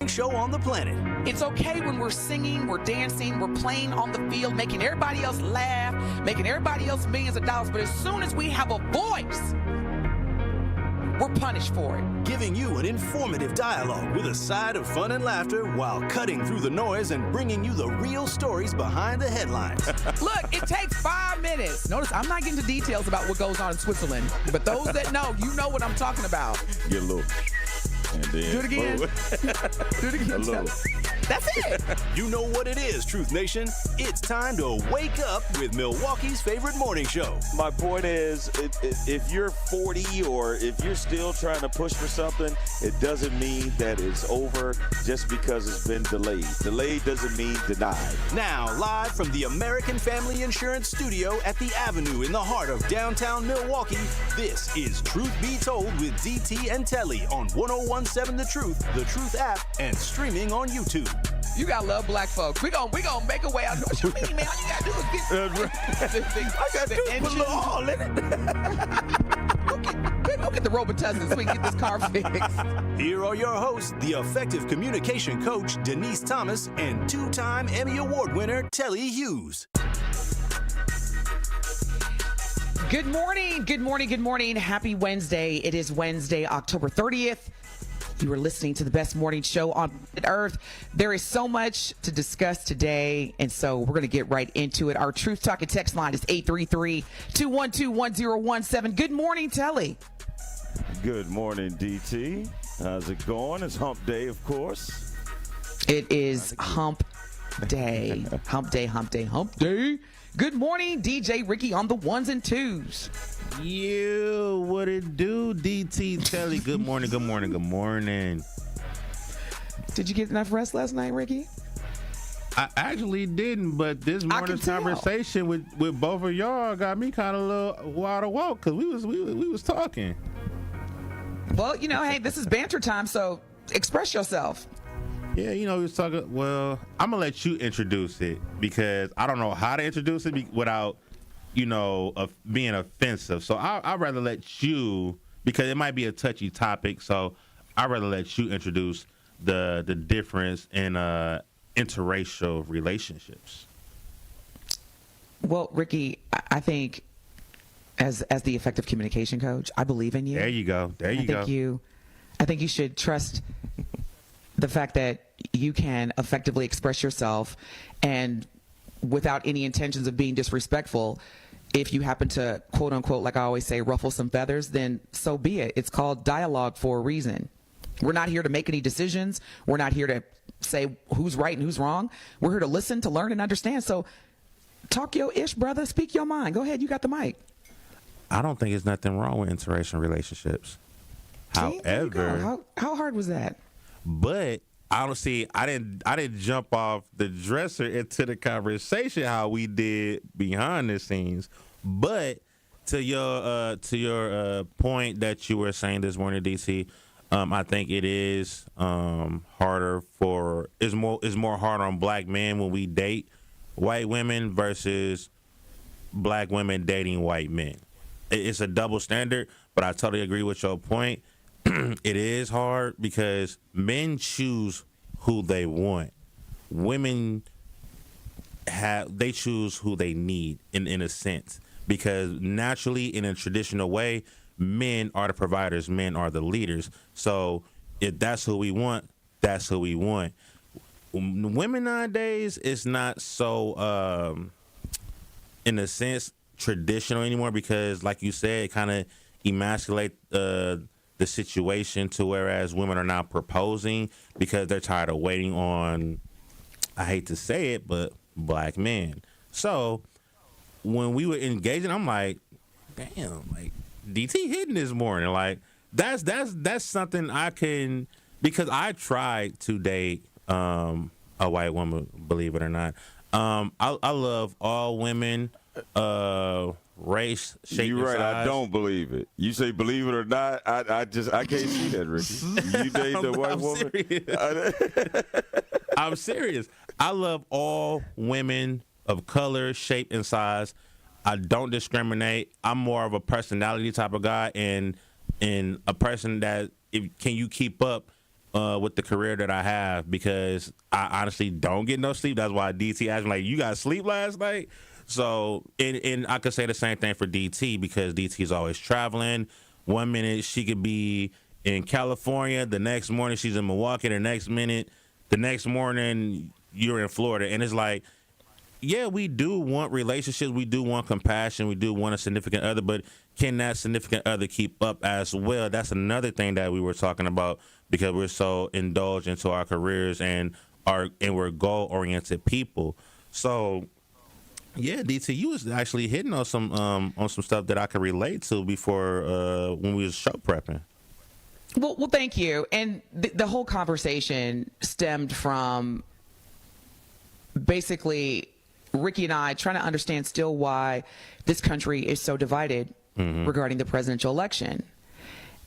show on the planet. It's okay when we're singing, we're dancing, we're playing on the field, making everybody else laugh, making everybody else millions of dollars. But as soon as we have a voice, we're punished for it. Giving you an informative dialogue with a side of fun and laughter while cutting through the noise and bringing you the real stories behind the headlines. Look, it takes 5 minutes. Notice I'm not getting into details about what goes on in Switzerland, but those that know, you know what I'm talking about. Get a little. And then do it again. Do it again. A little. That's it. You know what it is, Truth Nation. It's time to wake up with Milwaukee's favorite morning show. My point is, if you're 40 or if you're still trying to push for something, it doesn't mean that it's over just because it's been delayed. Delayed doesn't mean denied. Now, live from the American Family Insurance Studio at the Avenue in the heart of downtown Milwaukee, this is Truth Be Told with DT and Telly on 101.7 The Truth app, and streaming on YouTube. You gotta love black folks. We gonna make a way out. What you mean, man? All you gotta do is get I got to put a little all in it. Go get the Robitussin so we can get this car fixed. Here are your hosts, the effective communication coach, Denise Thomas, and two-time Emmy Award winner, Telly Hughes. Good morning, good morning, good morning. Happy Wednesday. It is Wednesday, October 30th. You are listening to the best morning show on earth. There is so much to discuss today, and so we're going to get right into it. Our Truth Talk and text line is 833-212-1017. Good morning, Telly. Good morning, DT. How's it going? It's hump day, of course. It is hump day. Hump day, hump day, hump day. Good morning, DJ Ricky on the ones and twos. You, what it do, DT Telly? Good morning, good morning, good morning. Did you get enough rest last night, Ricky? I actually didn't, but this morning's conversation with both of y'all got me kind of a little wide awake because we was talking. Well, you know, hey, this is banter time, so express yourself. Yeah, you know, we was talking. Well, I'm gonna let you introduce it because I don't know how to introduce it without, you know, being offensive. So I'd rather let you, because it might be a touchy topic. So I'd rather let you introduce the difference in interracial relationships. Well, Ricky, I think as the effective communication coach, I believe in you. There you go. I think you should trust the fact that you can effectively express yourself, and without any intentions of being disrespectful. If you happen to, quote unquote, like I always say, ruffle some feathers, then so be it. It's called dialogue for a reason. We're not here to make any decisions. We're not here to say who's right and who's wrong. We're here to listen, to learn, and understand. So talk your ish, brother. Speak your mind. Go ahead. You got the mic. I don't think there's nothing wrong with interracial relationships. See, However, how hard was that? But I don't see. I didn't jump off the dresser into the conversation how we did behind the scenes. But to your point that you were saying this morning, DC, I think it is harder for is more hard on black men when we date white women versus black women dating white men. It's a double standard, but I totally agree with your point. It is hard because men choose who they want. Women they choose who they need in a sense, because naturally in a traditional way, men are the providers, men are the leaders. So if that's who we want, that's who we want. Women nowadays is not so in a sense traditional anymore, because like you said, it kind of emasculate the situation to whereas women are now proposing because they're tired of waiting on, I hate to say it, but black men. So when we were engaging, I'm like, damn, like DT hitting this morning. Like that's something I can, because I tried to date a white woman, believe it or not. I love all women, race, shape, You're right. size. I don't believe it. You say believe it or not. I can't see that, Ricky. You date the white woman. I'm serious. I love all women of color, shape, and size. I don't discriminate. I'm more of a personality type of guy, and a person that can you keep up with the career that I have, because I honestly don't get no sleep. That's why DT asked me, like, you got sleep last night? So, and I could say the same thing for DT, because DT is always traveling. 1 minute she could be in California, the next morning she's in Milwaukee, the next morning you're in Florida. And it's like, yeah, we do want relationships, we do want compassion, we do want a significant other, but can that significant other keep up as well? That's another thing that we were talking about, because we're so indulged into our careers and we're goal-oriented people. So, yeah, DT, you was actually hitting on some stuff that I could relate to before when we was show prepping. Well, thank you. And the whole conversation stemmed from basically Ricky and I trying to understand still why this country is so divided regarding the presidential election.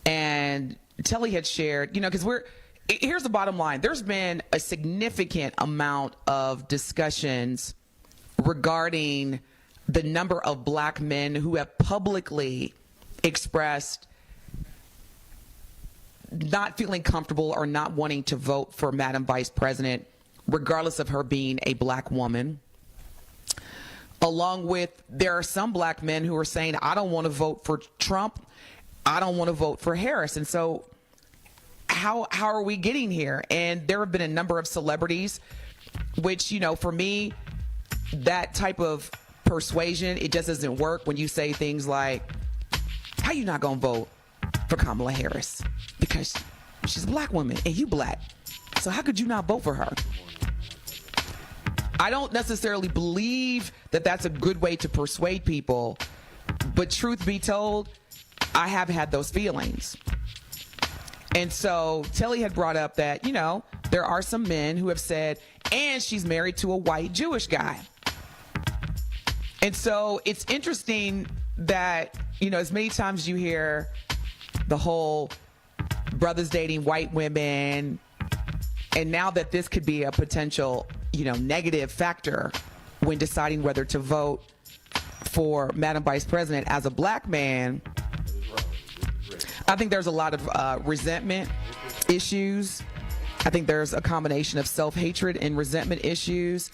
And Telly had shared, because here's the bottom line. There's been a significant amount of discussions regarding the number of black men who have publicly expressed not feeling comfortable or not wanting to vote for Madam Vice President, regardless of her being a black woman. Along with, there are some black men who are saying, I don't want to vote for Trump. I don't want to vote for Harris. And so how are we getting here? And there have been a number of celebrities, which, for me, that type of persuasion, it just doesn't work when you say things like, how you not going to vote for Kamala Harris? Because she's a black woman and you black. So how could you not vote for her? I don't necessarily believe that that's a good way to persuade people, but truth be told, I have had those feelings. And so Telly had brought up that, there are some men who have said, and she's married to a white Jewish guy. And so it's interesting that, as many times you hear the whole brothers dating white women, and now that this could be a potential, negative factor when deciding whether to vote for Madam Vice President as a black man, I think there's a lot of resentment issues. I think there's a combination of self-hatred and resentment issues.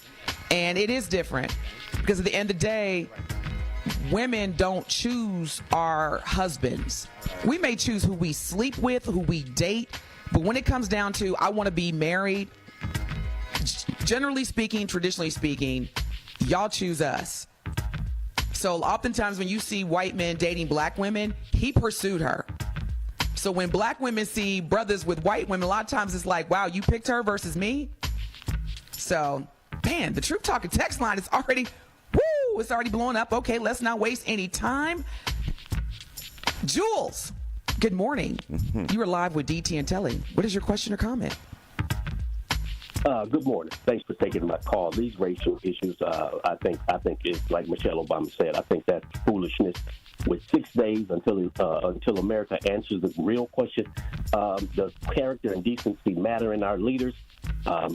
And it is different because at the end of the day, women don't choose our husbands. We may choose who we sleep with, who we date, but when it comes down to, I want to be married, generally speaking, traditionally speaking, y'all choose us. So oftentimes when you see white men dating black women, he pursued her. So when black women see brothers with white women, a lot of times it's like, wow, you picked her versus me. So, man, the Truth Talking text line is already, it's already blowing up. Okay, let's not waste any time. Jules, good morning. You are live with DT and Telly. What is your question or comment? Good morning. Thanks for taking my call. These racial issues, I think it's like Michelle Obama said. I think that's foolishness. With 6 days until America answers the real question, does character and decency matter in our leaders?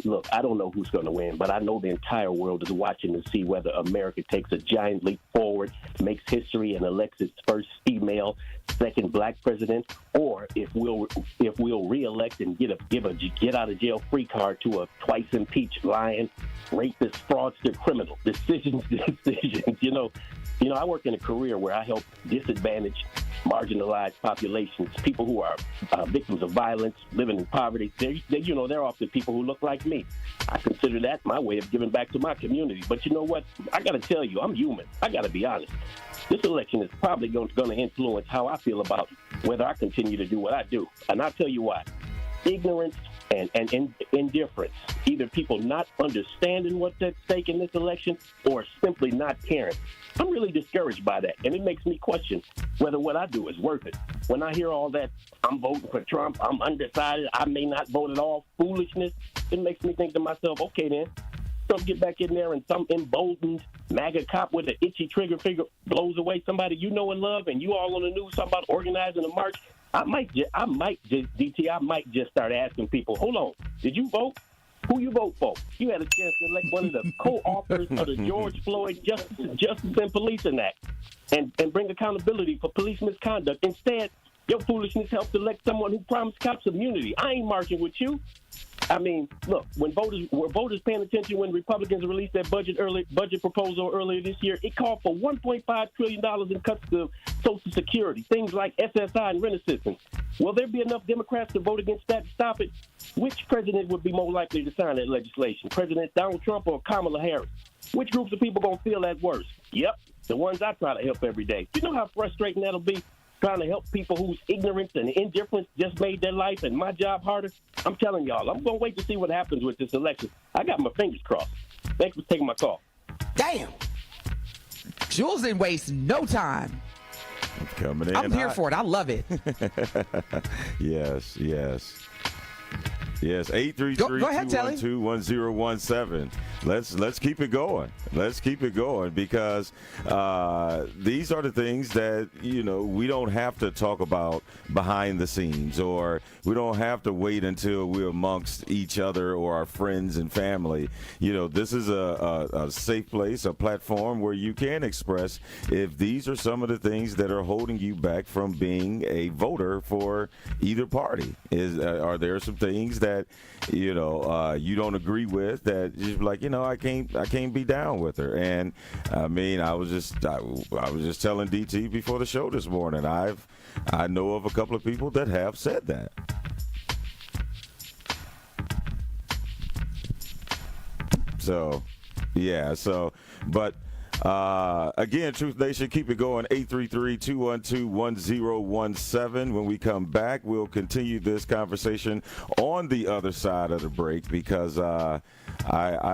Look, I don't know who's going to win, but I know the entire world is watching to see whether America takes a giant leap forward, makes history, and elects its first female, second black president, or if we'll reelect and give a get out of jail free card to a twice impeached lying, rapist, fraudster, criminal. Decisions. I work in a career where I help disadvantaged, marginalized populations, people who are victims of violence, living in poverty. They're often people who look like me. I consider that my way of giving back to my community. But you know what? I got to tell you, I'm human. I got to be honest. This election is probably going to influence how I feel about whether I continue to do what I do. And I'll tell you why. Ignorance and indifference, either people not understanding what's at stake in this election or simply not caring. I'm really discouraged by that, and it makes me question whether what I do is worth it. When I hear all that, I'm voting for Trump, I'm undecided, I may not vote at all, foolishness, it makes me think to myself, okay then, Trump get back in there and some emboldened MAGA cop with an itchy trigger finger blows away somebody you know and love, and you all on the news talking about organizing a march. I might just start asking people, hold on, did you vote? Who you vote for? You had a chance to elect one of the co-authors of the George Floyd Justice and Policing Act and bring accountability for police misconduct. Instead, Your foolishness helped elect someone who promised cops immunity. I ain't marching with you. I mean, look, were voters paying attention when Republicans released their budget proposal earlier this year? It called for $1.5 trillion in cuts to Social Security, things like SSI and rent assistance. Will there be enough Democrats to vote against that to stop it? Which president would be more likely to sign that legislation, President Donald Trump or Kamala Harris? Which groups of people going to feel that worse? Yep, the ones I try to help every day. You know how frustrating that'll be? Trying to help people whose ignorance and indifference just made their life and my job harder. I'm telling y'all, I'm going to wait to see what happens with this election. I got my fingers crossed. Thanks for taking my call. Damn. Jules didn't waste no time. Coming in I'm here for it. I love it. Yes. 833-212-1017. Let's keep it going. Let's keep it going because these are the things that, we don't have to talk about behind the scenes, or we don't have to wait until we're amongst each other or our friends and family. This is a safe place, a platform where you can express if these are some of the things that are holding you back from being a voter for either party. Are there some things that you don't agree with that you're like, I can't be down with her? And I mean, I was just telling DT before the show this morning, I know of a couple of people that have said that. But again, Truth Nation, keep it going. 833-212-1017. When we come back, we'll continue this conversation on the other side of the break because I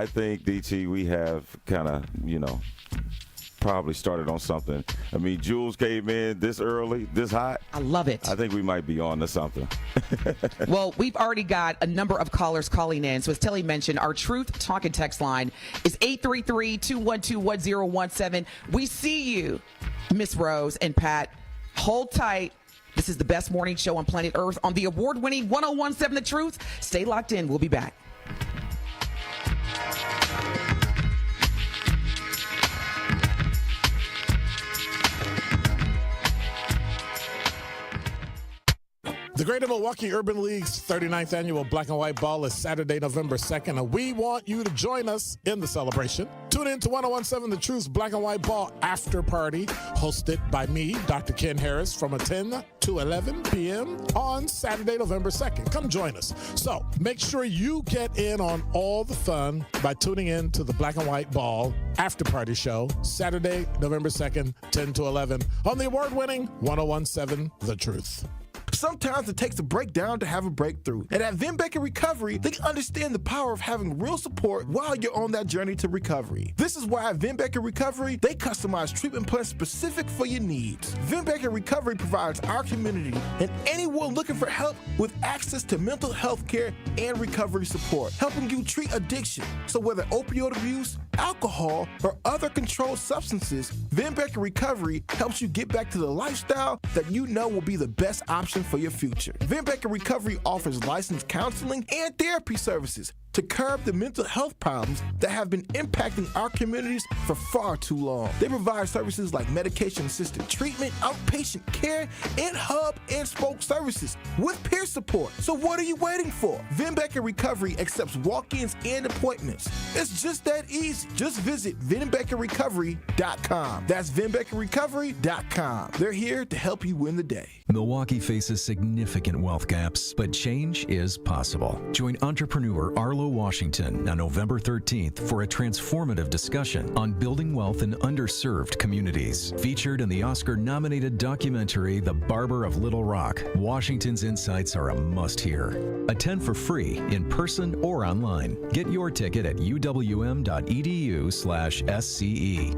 think, DT, we have kind of, probably started on something. I mean, Jules came in this early, this hot. I love it. I think we might be on to something. Well, we've already got a number of callers calling in. So as Telly mentioned, our Truth Talk and Text line is 833-212-1017. We see you, Miss Rose and Pat. Hold tight. This is the best morning show on planet Earth on the award-winning 1017 The Truth. Stay locked in. We'll be back. The Greater Milwaukee Urban League's 39th annual Black and White Ball is Saturday, November 2nd, and we want you to join us in the celebration. Tune in to 1017 The Truth's Black and White Ball After Party, hosted by me, Dr. Ken Harris, from 10 to 11 p.m. on Saturday, November 2nd. Come join us. So make sure you get in on all the fun by tuning in to the Black and White Ball After Party show, Saturday, November 2nd, 10 to 11, on the award-winning 1017 The Truth. Sometimes it takes a breakdown to have a breakthrough. And at Vin Baker Recovery, they understand the power of having real support while you're on that journey to recovery. This is why at Vin Baker Recovery, they customize treatment plans specific for your needs. Vin Baker Recovery provides our community and anyone looking for help with access to mental health care and recovery support, helping you treat addiction. So whether opioid abuse, alcohol, or other controlled substances, Vin Baker Recovery helps you get back to the lifestyle that you know will be the best option for your future. Vin Baker Recovery offers licensed counseling and therapy services to curb the mental health problems that have been impacting our communities for far too long. They provide services like medication-assisted treatment, outpatient care, and hub and spoke services with peer support. So what are you waiting for? Vin Baker Recovery accepts walk-ins and appointments. It's just that easy. Just visit VinBakerRecovery.com. That's VinBakerRecovery.com. They're here to help you win the day. Milwaukee faces significant wealth gaps, but change is possible. Join entrepreneur Arlo Washington on November 13th for a transformative discussion on building wealth in underserved communities. Featured in the Oscar-nominated documentary The Barber of Little Rock, Washington's insights are a must-hear. Attend for free in person or online. Get your ticket at uwm.edu/SCE.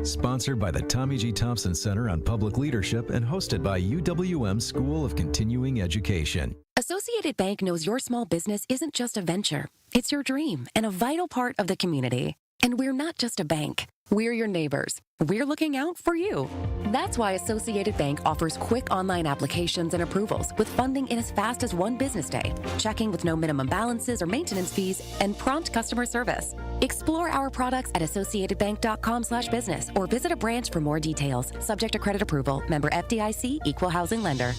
Sponsored by the Tommy G. Thompson Center on Public Leadership and hosted by UWM School of Continuing Education. Associated Bank knows your small business isn't just a venture. It's your dream and a vital part of the community. And we're not just a bank. We're your neighbors. We're looking out for you. That's why Associated Bank offers quick online applications and approvals with funding in as fast as one business day, checking with no minimum balances or maintenance fees, and prompt customer service. Explore our products at associatedbank.com/business or visit a branch for more details. Subject to credit approval. Member FDIC, Equal Housing Lender.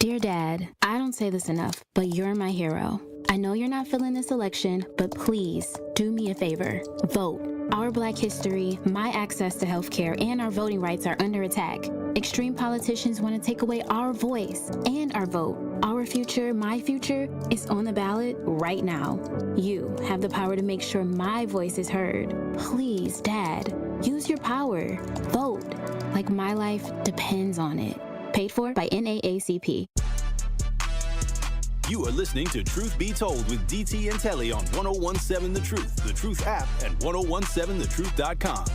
Dear Dad, I don't say this enough, but you're my hero. I know you're not feeling this election, but please do me a favor. Vote. Our Black history, my access to healthcare, and our voting rights are under attack. Extreme politicians want to take away our voice and our vote. Our future, my future, is on the ballot right now. You have the power to make sure my voice is heard. Please, Dad, use your power. Vote. Like my life depends on it. Paid for by NAACP. You are listening to Truth Be Told with DT and Telly on 1017 The Truth app, and 1017thetruth.com.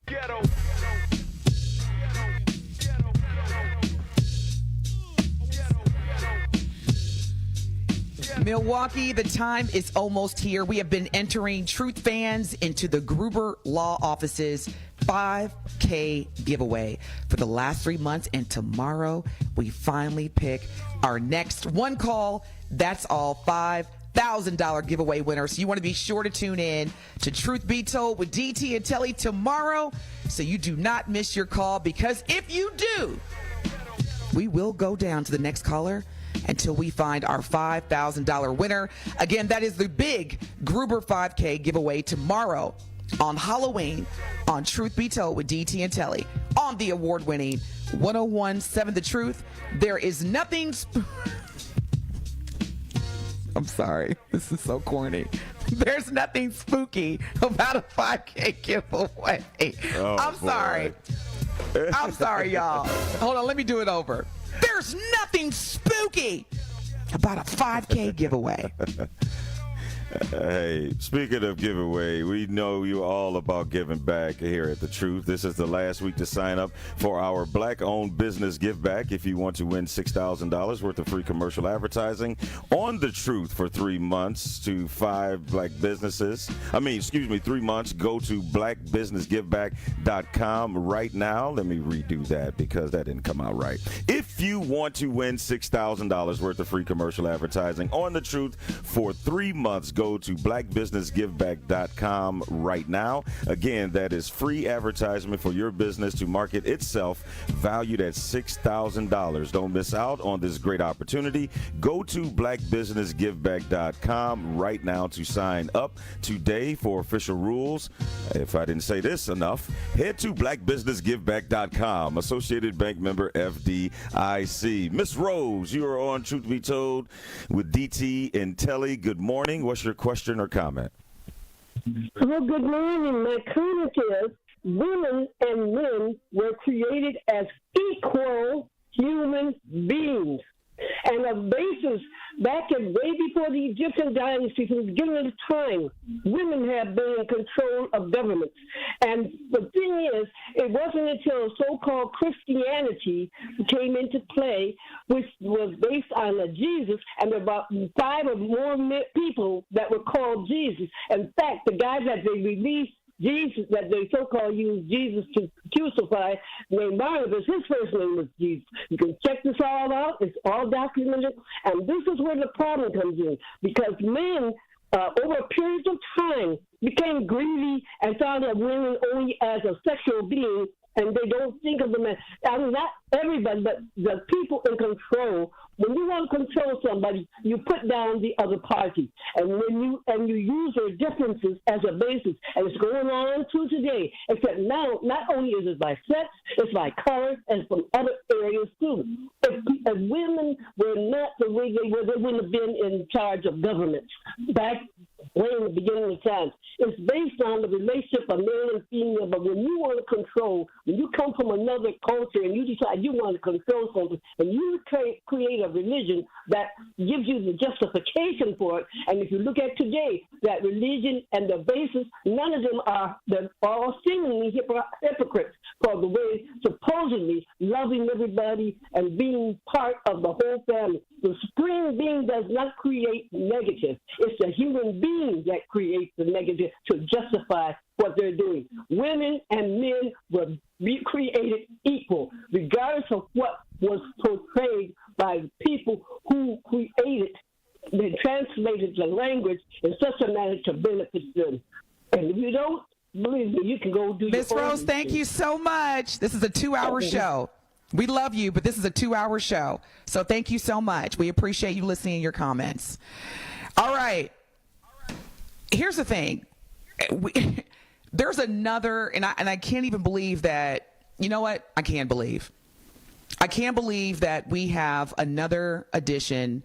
Ghetto. Milwaukee, the time is almost here. We have been entering Truth fans into the Gruber Law Office's 5K giveaway for the last 3 months, and tomorrow we finally pick our next one call. That's all $5,000 giveaway winner. So you want to be sure to tune in to Truth Be Told with DT and Telly tomorrow so you do not miss your call, because if you do, we will go down to the next caller until we find our $5,000 winner. Again, that is the big Gruber 5K giveaway tomorrow on Halloween on Truth Be Told with DT and Telly on the award-winning 1017 The Truth. There is nothing... I'm sorry. This is so corny. There's nothing spooky about a 5K giveaway. Oh, I'm sorry. I'm sorry, y'all. Hold on. Let me do it over. There's nothing spooky about a 5K giveaway. Hey, speaking of giveaway, we know you're all about giving back here at The Truth. This is the last week to sign up for our Black-owned business give back. If you want to win $6,000 worth of free commercial advertising on The Truth for 3 months to 5 black businesses. 3 months. Go to blackbusinessgiveback.com right now. Let me redo that because that didn't come out right. If you want to win $6,000 worth of free commercial advertising on The Truth for 3 months, go to blackbusinessgiveback.com right now. Again, that is free advertisement for your business to market itself, valued at $6,000. Don't miss out on this great opportunity. Go to blackbusinessgiveback.com right now to sign up today for official rules. If I didn't say this enough, head to blackbusinessgiveback.com. Associated Bank member FDIC. Miss Rose, you are on Truth Be Told with DT and Telly. Good morning. What's your question or comment? Well, good morning. My comment is women and men were created as equal human beings. And a basis back in way before the Egyptian dynasty, from the beginning of time, women have been in control of governments. And the thing is, it wasn't until so-called Christianity came into play, which was based on a Jesus, and there were about 5 or more people that were called Jesus. In fact, the guys that they released, Jesus, that they so-called used Jesus to crucify, named Barnabas, his first name was Jesus. You can check this all out. It's all documented. And this is where the problem comes in, because men, over a period of time, became greedy and thought of women only as a sexual being, and they don't think of them as, not everybody, but the people in control. When you want to control somebody, you put down the other party, and when you use their differences as a basis, and it's going on to today. Except now, not only is it by sex, it's by color, and from other areas too. If women were not the way they were, they wouldn't have been in charge of governments back way in the beginning of time. It's based on the relationship of male and female, but when you want to control, when you come from another culture and you decide you want to control something, and you create a religion that gives you the justification for it, and if you look at today, that religion and the basis, none of them are, they're all seemingly hypocrites for the way supposedly loving everybody and being part of the whole family. The supreme being does not create negative. It's the human being that creates the negative to justify what they're doing. Women and men were created equal, regardless of what was portrayed by people who created, they translated the language in such a manner to benefit them. And if you don't believe me, you can go do Miss your own Rose, thank research. you so much. This is a 2-hour show. We love you, but this is a 2-hour show. So thank you so much. We appreciate you listening and your comments. All right. Here's the thing. There's another, and I can't even believe that, you know what? I can't believe that we have another edition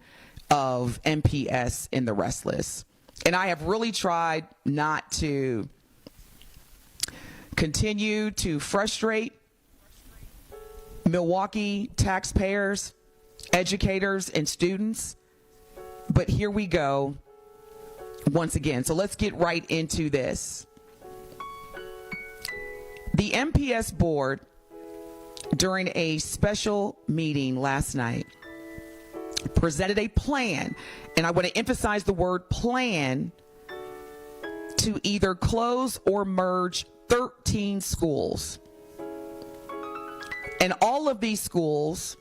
of MPS in the rest list. And I have really tried not to continue to frustrate Milwaukee taxpayers, educators, and students. But here we go once again. So let's get right into this. The MPS board, during a special meeting last night, presented a plan, and I want to emphasize the word plan, to either close or merge 13 schools. And all of these schools,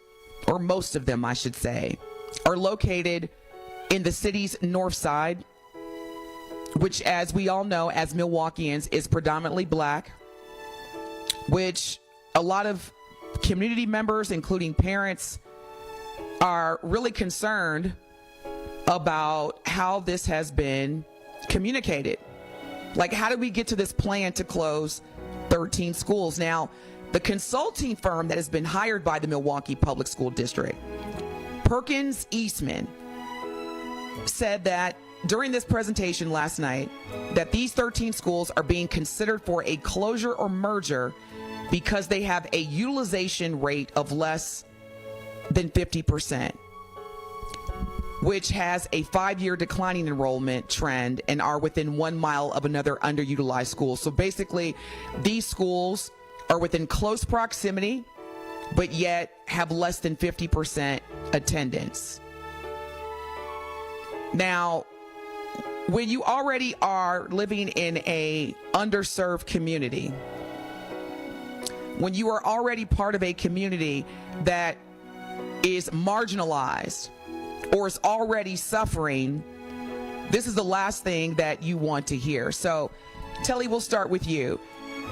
or most of them, I should say, are located in the city's north side, which, as we all know, as Milwaukeeans, is predominantly black, which a lot of community members, including parents, are really concerned about how this has been communicated. Like, how did we get to this plan to close 13 schools? Now, the consulting firm that has been hired by the Milwaukee Public School District, Perkins Eastman, said that during this presentation last night that these 13 schools are being considered for a closure or merger because they have a utilization rate of less than 50%, which has a 5-year declining enrollment trend and are within 1 mile of another underutilized school. So basically, these schools are within close proximity, but yet have less than 50% attendance. Now, when you already are living in a underserved community, when you are already part of a community that is marginalized or is already suffering, this is the last thing that you want to hear. So, Telly, we'll start with you.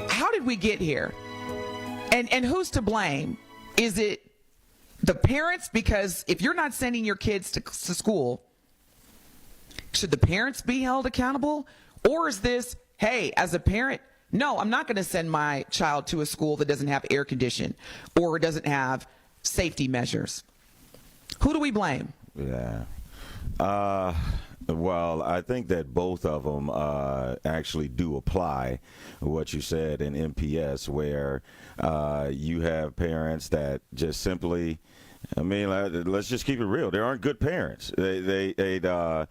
How did we get here? And who's to blame? Is it the parents? Because if you're not sending your kids to school, should the parents be held accountable? Or is this, hey, as a parent, no, I'm not going to send my child to a school that doesn't have air conditioning or doesn't have safety measures? Who do we blame? Yeah. Well, I think that both of them actually do apply what you said in MPS, where you have parents that just simply, I mean, let's just keep it real. They aren't good parents. It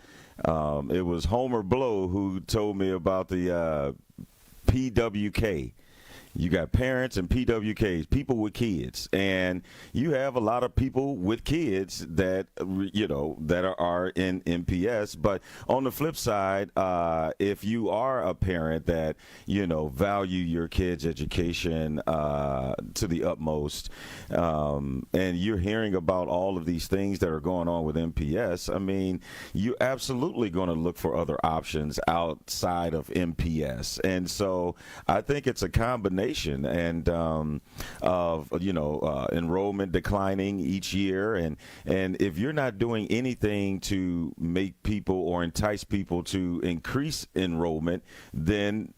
was Homer Blow who told me about the PWK. You got parents and PWKs, people with kids, and you have a lot of people with kids that, you know, that are in MPS. But on the flip side, if you are a parent that, you know, value your kids' education to the utmost, and you're hearing about all of these things that are going on with MPS, I mean, you're absolutely going to look for other options outside of MPS. And so I think it's a combination and of, you know, enrollment declining each year, and if you're not doing anything to make people or entice people to increase enrollment, then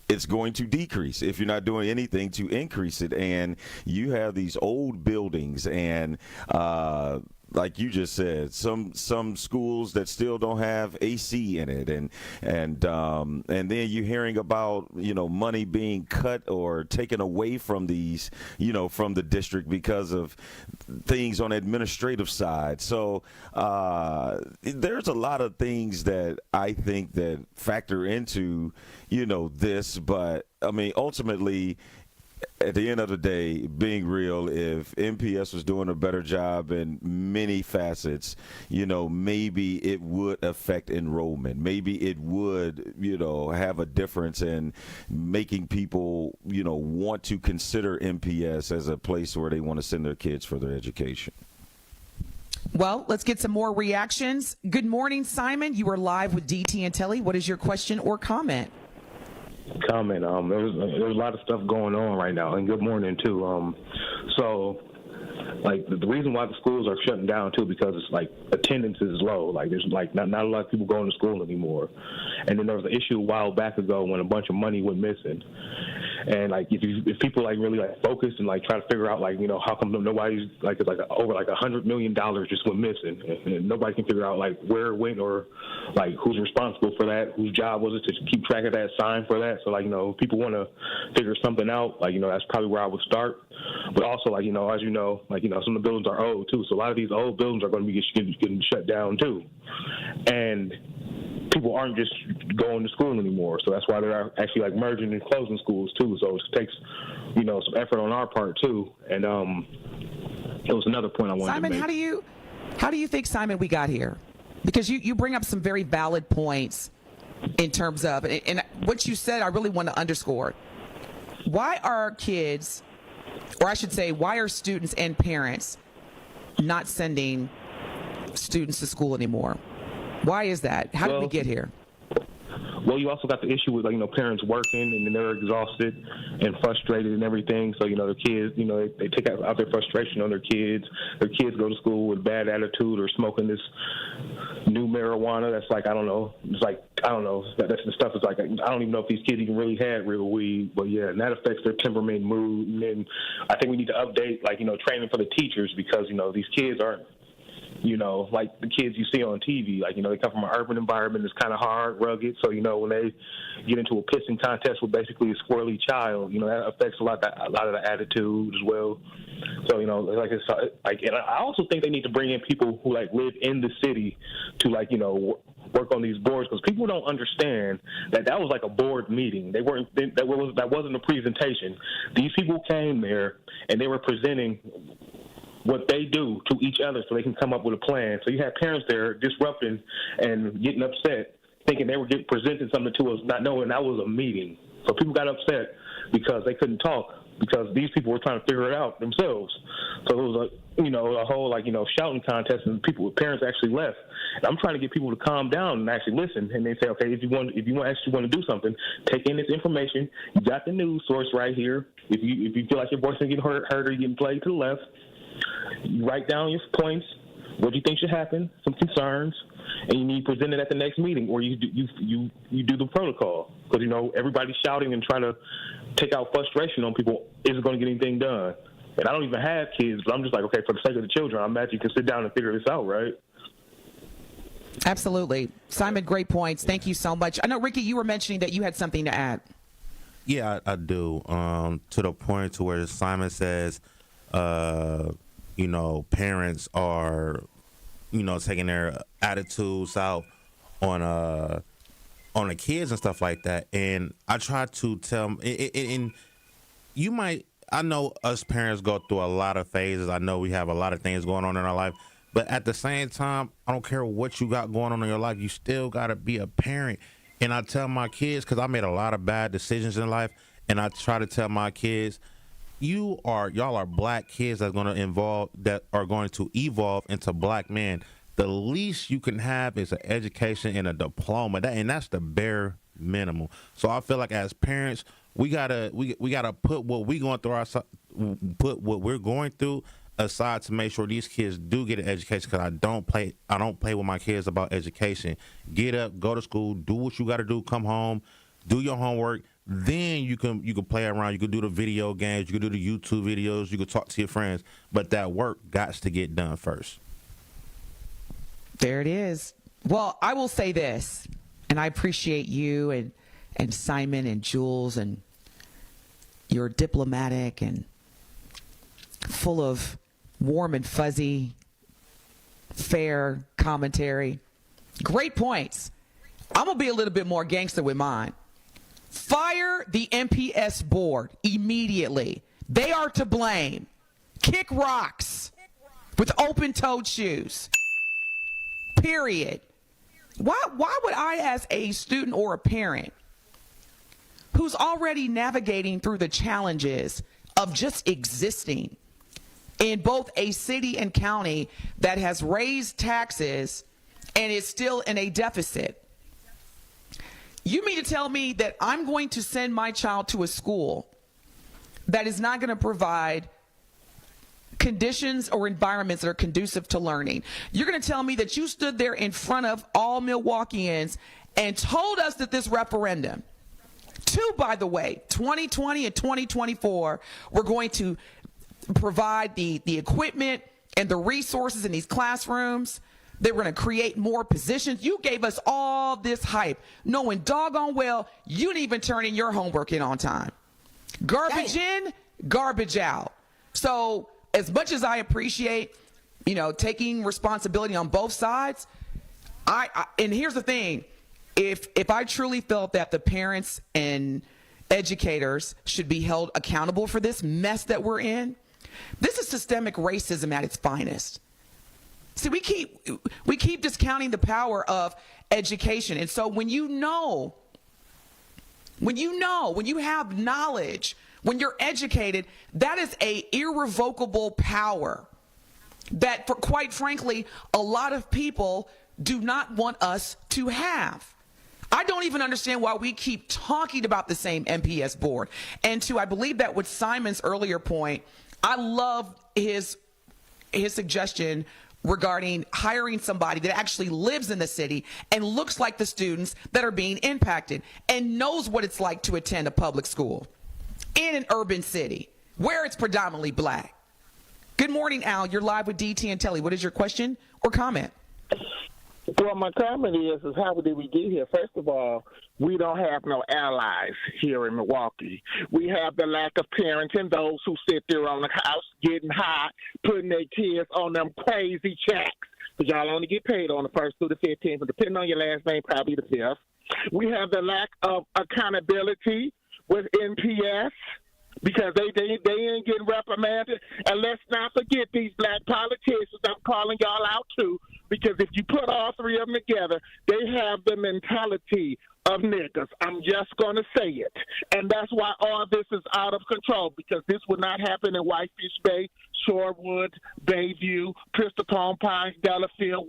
it's going to decrease if you're not doing anything to increase it. And you have these old buildings and like you just said, some schools that still don't have AC in it, and then you're hearing about, you know, money being cut or taken away from these, you know, from the district because of things on the administrative side. So there's a lot of things that I think that factor into, you know, this, but I mean, ultimately, at the end of the day, being real, if MPS was doing a better job in many facets, you know, maybe it would affect enrollment. Maybe it would, you know, have a difference in making people, you know, want to consider MPS as a place where they want to send their kids for their education. Well, let's get some more reactions. Good morning, Simon. You are live with DT and Telly. What is your question or comment? comment. There's a lot of stuff going on right now, and good morning too. So, like the reason why the schools are shutting down too, because it's like attendance is low. Like there's like not a lot of people going to school anymore. And then there was an issue a while back ago when a bunch of money went missing. And like if people like really like focus and like try to figure out like, you know, how come nobody's like it's like over like $100 million just went missing, and nobody can figure out like where it went or like who's responsible for that, whose job was it to keep track of that, sign for that. So like, you know, if people want to figure something out, like, you know, that's probably where I would start. But also like, you know, as you know, like, you know, some of the buildings are old too, so a lot of these old buildings are going to be getting shut down too, and people aren't just going to school anymore. So that's why they're actually like merging and closing schools too. So it takes, you know, some effort on our part too. And it was another point I wanted Simon, to make. how do you think, Simon, we got here? Because you bring up some very valid points in terms of, and what you said, I really want to underscore. Why are kids, or I should say, why are students and parents not sending students to school anymore? Why is that? How did we get here? Well, you also got the issue with, like, you know, parents working and then they're exhausted and frustrated and everything. So, you know, the kids, you know, they take out their frustration on their kids. Their kids go to school with bad attitude or smoking this new marijuana. That's like, I don't know. It's like, I don't know. That's the stuff. It's like, I don't even know if these kids even really had real weed. But yeah, and that affects their temperament, mood. And then I think we need to update, like, you know, training for the teachers, because, you know, these kids aren't, you know, like the kids you see on TV. Like, you know, they come from an urban environment that's kind of hard, rugged. So, you know, when they get into a pissing contest with basically a squirrely child, you know, that affects a lot of the attitude as well. So, you know, like it's like, and I also think they need to bring in people who like live in the city to, like, you know, work on these boards, because people don't understand that was like a board meeting. That wasn't a presentation. These people came there and they were presenting what they do to each other so they can come up with a plan. So you have parents there disrupting and getting upset, thinking they were getting presented something to us, not knowing that was a meeting. So people got upset because they couldn't talk, because these people were trying to figure it out themselves. So it was a whole, like, you know, shouting contest, and parents actually left. And I'm trying to get people to calm down and actually listen. And they say, okay, if you actually want to do something, take in this information. You got the news source right here. If you feel like your voice is getting hurt or you're getting played to the left, you write down your points, what you think should happen, some concerns, and you need to present it at the next meeting, or you do the protocol. Because, you know, everybody shouting and trying to take out frustration on people isn't going to get anything done. And I don't even have kids, but I'm just like, okay, for the sake of the children, I imagine you can sit down and figure this out, right? Absolutely. Simon, great points. Thank you so much. I know, Ricky, you were mentioning that you had something to add. Yeah, I do. To the point to where Simon says, you know, parents are, you know, taking their attitudes out on the kids and stuff like that. And I try to tell them, and you might, I know us parents go through a lot of phases. I know we have a lot of things going on in our life. But at the same time, I don't care what you got going on in your life. You still got to be a parent. And I tell my kids, because I made a lot of bad decisions in life, and I try to tell my kids, y'all are black kids that are going to evolve into black men. The least you can have is an education and a diploma, and that's the bare minimum. So I feel like as parents, we gotta put what we're going through aside to make sure these kids do get an education. Because I don't play with my kids about education. Get up, go to school, do what you got to do, come home, do your homework. Then you can play around. You can do the video games. You can do the YouTube videos. You can talk to your friends. But that work got to get done first. There it is. Well, I will say this, and I appreciate you and Simon and Jules, and you're diplomatic and full of warm and fuzzy, fair commentary. Great points. I'm going to be a little bit more gangster with mine. Fire the MPS board immediately. They are to blame. Kick rocks with open-toed shoes. Period. Why would I, as a student or a parent who's already navigating through the challenges of just existing in both a city and county that has raised taxes and is still in a deficit, You mean to tell me that I'm going to send my child to a school that is not going to provide conditions or environments that are conducive to learning? You're going to tell me that you stood there in front of all Milwaukeeans and told us that this referendum, by the way, 2020 and 2024, we're going to provide the equipment and the resources in these classrooms. They were going to create more positions. You gave us all this hype, knowing doggone well you didn't even turn in your homework in on time. Garbage in, garbage out. So as much as I appreciate, taking responsibility on both sides, and here's the thing, if I truly felt that the parents and educators should be held accountable for this mess that we're in, this is systemic racism at its finest. See, we keep discounting the power of education. And so when you have knowledge, when you're educated, that is a irrevocable power that, quite frankly, a lot of people do not want us to have. I don't even understand why we keep talking about the same MPS board. And I believe that with Simon's earlier point, I love his suggestion regarding hiring somebody that actually lives in the city and looks like the students that are being impacted and knows what it's like to attend a public school in an urban city where it's predominantly black. Good morning, Al. You're live with DT and Telly. What is your question or comment? Well, my comment is how did we get here? First of all, we don't have no allies here in Milwaukee. We have the lack of parents and those who sit there on the house getting high, putting their kids on them crazy checks. Because y'all only get paid on the 1st through the 15th, but depending on your last name, probably the 5th. We have the lack of accountability with MPS, because they ain't getting reprimanded. And let's not forget these black politicians. I'm calling y'all out too, because if you put all three of them together, they have the mentality of niggas. I'm just going to say it. And that's why all this is out of control, because this would not happen in Whitefish Bay, Shorewood, Bayview, Crystal Palm Pines, Delafield,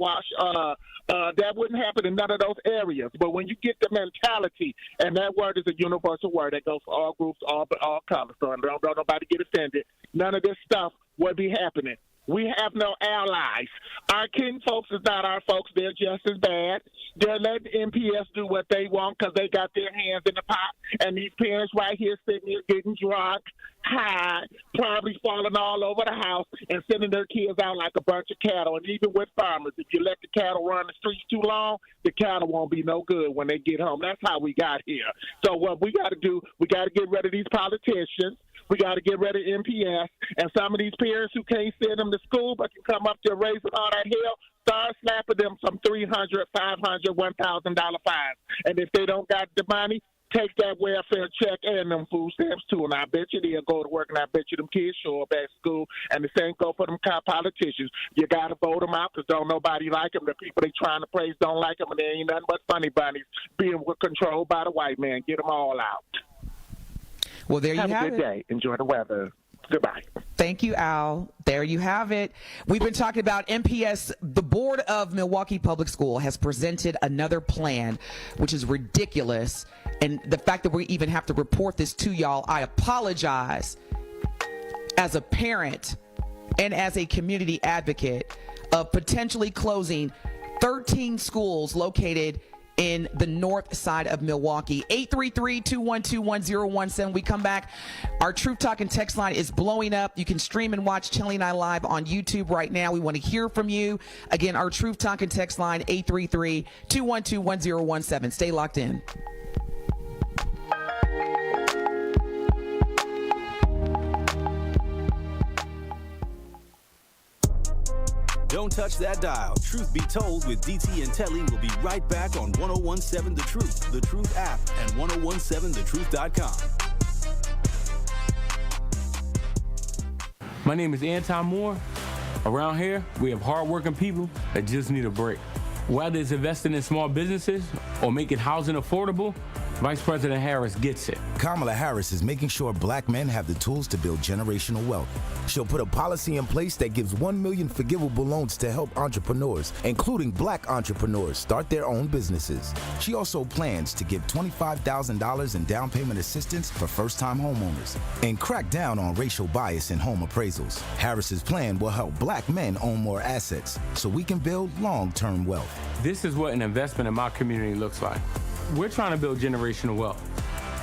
that wouldn't happen in none of those areas. But when you get the mentality, and that word is a universal word that goes for all groups, all colors, so don't nobody get offended. None of this stuff would be happening. We have no allies. Our kin folks is not our folks. They're just as bad. They're letting MPS do what they want because they got their hands in the pot. And these parents right here sitting here getting drunk, high, probably falling all over the house and sending their kids out like a bunch of cattle. And even with farmers, if you let the cattle run the streets too long, the cattle won't be no good when they get home. That's how we got here. So what we got to do, we got to get rid of these politicians. We got to get rid of MPS. And some of these parents who can't send them to school but can come up there raising all that hell, start slapping them some $300, $500, $1,000 fines. And if they don't got the money, take that welfare check and them food stamps too. And I bet you they'll go to work, and I bet you them kids show up at school. And the same go for them politicians. You got to vote them out because don't nobody like them. The people they trying to praise don't like them, and there ain't nothing but funny bunnies being controlled by the white man. Get them all out. Well, there you have it. Have a good day. Enjoy the weather. Goodbye. Thank you, Al. There you have it. We've been talking about MPS. The board of Milwaukee Public School has presented another plan, which is ridiculous. And the fact that we even have to report this to y'all, I apologize as a parent and as a community advocate of potentially closing 13 schools located in the north side of Milwaukee. 833-212-1017. We come back. Our Truth Talk and text line is blowing up. You can stream and watch Telly and I live on YouTube right now. We want to hear from you. Again, our Truth Talk and text line, 833-212-1017. Stay locked in. Don't touch that dial. Truth Be Told with DT and Telly will be right back on 1017 The Truth app, and 1017thetruth.com. My name is Anton Moore. Around here, we have hardworking people that just need a break. Whether it's investing in small businesses or making housing affordable, Vice President Harris gets it. Kamala Harris is making sure black men have the tools to build generational wealth. She'll put a policy in place that gives 1 million forgivable loans to help entrepreneurs, including black entrepreneurs, start their own businesses. She also plans to give $25,000 in down payment assistance for first-time homeowners and crack down on racial bias in home appraisals. Harris's plan will help black men own more assets so we can build long-term wealth. This is what an investment in my community looks like. We're trying to build generational wealth.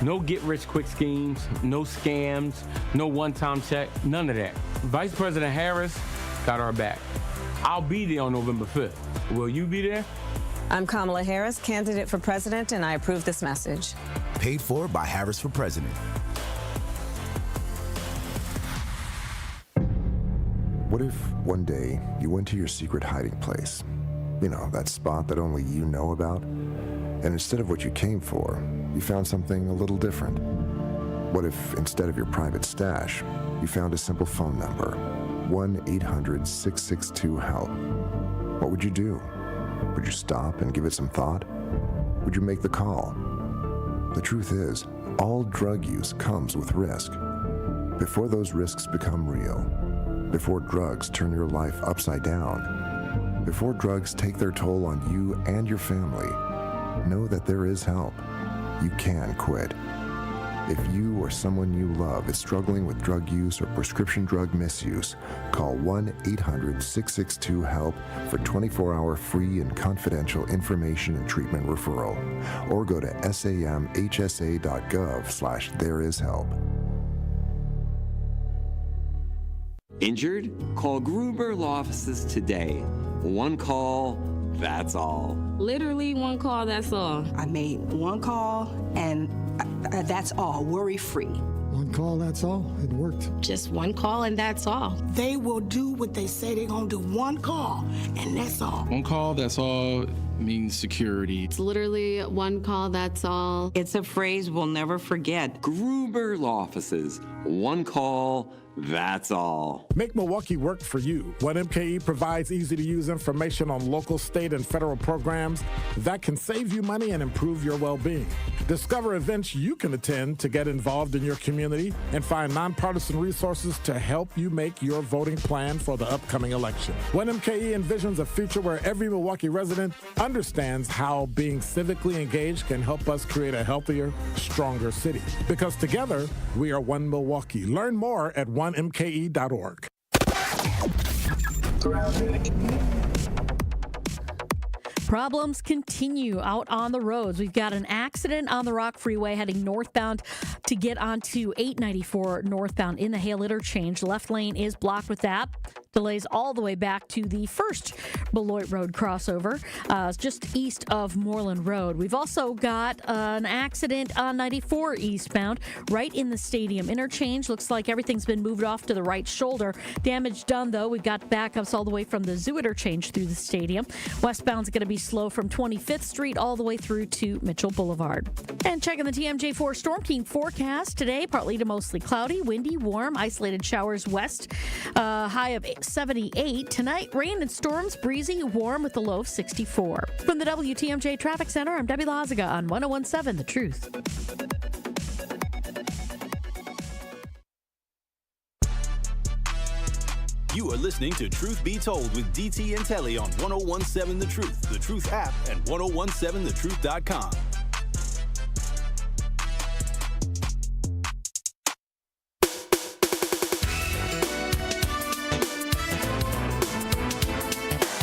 No get-rich-quick schemes, no scams, no one-time check, none of that. Vice President Harris got our back. I'll be there on November 5th. Will you be there? I'm Kamala Harris, candidate for president, and I approve this message. Paid for by Harris for President. What if one day you went to your secret hiding place? You know, that spot that only you know about? And instead of what you came for, you found something a little different. What if instead of your private stash, you found a simple phone number, 1-800-662-HELP? What would you do? Would you stop and give it some thought? Would you make the call? The truth is, all drug use comes with risk. Before those risks become real, before drugs turn your life upside down, before drugs take their toll on you and your family, know that there is help. You can quit. If you or someone you love is struggling with drug use or prescription drug misuse, call 1-800-662-HELP for 24-hour free and confidential information and treatment referral, or go to samhsa.gov/thereishelp. Injured? Call Gruber Law Offices today. One call, that's all. Literally one call, that's all. I made one call and that's all, worry-free. One call, that's all. It worked. Just one call and that's all. They will do what they say they're going to do. One call and that's all. One call, that's all means security. It's literally one call, that's all. It's a phrase we'll never forget. Gruber Law Offices. One call, that's all. Make Milwaukee work for you. 1MKE provides easy-to-use information on local, state, and federal programs that can save you money and improve your well-being. Discover events you can attend to get involved in your community and find nonpartisan resources to help you make your voting plan for the upcoming election. 1MKE envisions a future where every Milwaukee resident understands how being civically engaged can help us create a healthier, stronger city. Because together, we are one Milwaukee. Learn more at 1mke.org. Problems continue out on the roads. We've got an accident on the Rock Freeway heading northbound to get onto 894 northbound in the Hale interchange. Left lane is blocked with that. Delays all the way back to the first Beloit Road crossover, just east of Moreland Road. We've also got an accident on 94 eastbound, right in the stadium interchange. Looks like everything's been moved off to the right shoulder. Damage done, though. We've got backups all the way from the Zoo interchange through the stadium. Westbound's going to be slow from 25th Street all the way through to Mitchell Boulevard. And checking the TMJ4 Storm King forecast today, partly to mostly cloudy, windy, warm, isolated showers west, high of 78. Tonight, rain and storms, breezy, warm with the low of 64. From the WTMJ Traffic Center, I'm Debbie Lazaga on 101.7 The Truth. You are listening to Truth Be Told with DT and Telly on 101.7 The Truth app, and 1017thetruth.com.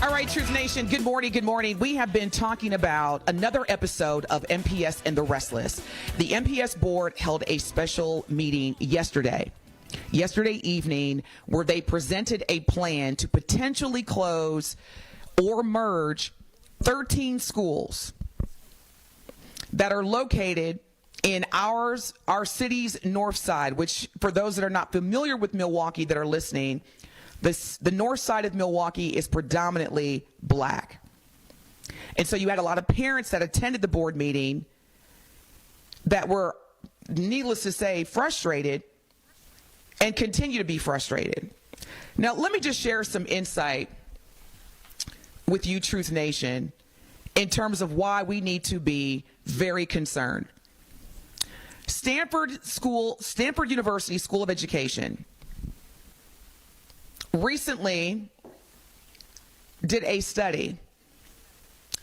All right, Truth Nation, good morning, good morning. We have been talking about another episode of MPS and the Restless. The MPS board held a special meeting yesterday evening, where they presented a plan to potentially close or merge 13 schools that are located in our city's north side, which, for those that are not familiar with Milwaukee that are listening, the north side of Milwaukee is predominantly black. And so you had a lot of parents that attended the board meeting that were, needless to say, frustrated and continue to be frustrated. Now, let me just share some insight with you, Truth Nation, in terms of why we need to be very concerned. Stanford University School of Education recently did a study,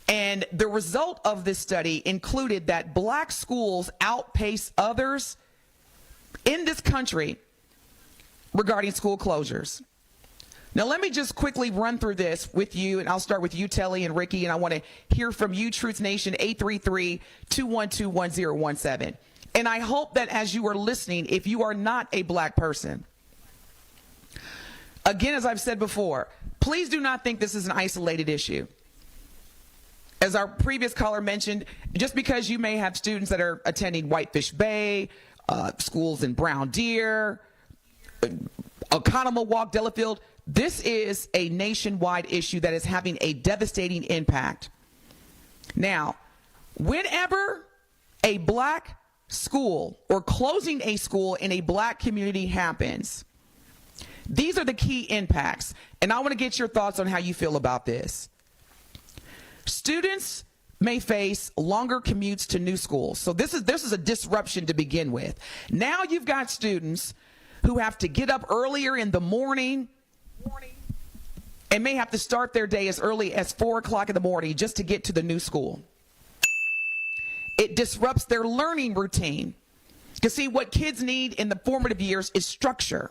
and the result of this study included that black schools outpace others in this country regarding school closures. Now, let me just quickly run through this with you, and I'll start with you, Telly and Ricky, and I want to hear from you, Truth Nation, 833-212-1017. And I hope that as you are listening, if you are not a black person, again, as I've said before, please do not think this is an isolated issue. As our previous caller mentioned, just because you may have students that are attending Whitefish Bay, schools in Brown Deer, Oconomowoc, Delafield, this is a nationwide issue that is having a devastating impact. Now, whenever a black school or closing a school in a black community happens, these are the key impacts, and I want to get your thoughts on how you feel about this. Students may face longer commutes to new schools. So this is a disruption to begin with. Now you've got students who have to get up earlier in the morning and may have to start their day as early as 4 o'clock in the morning just to get to the new school. It disrupts their learning routine. Because see, what kids need in the formative years is structure.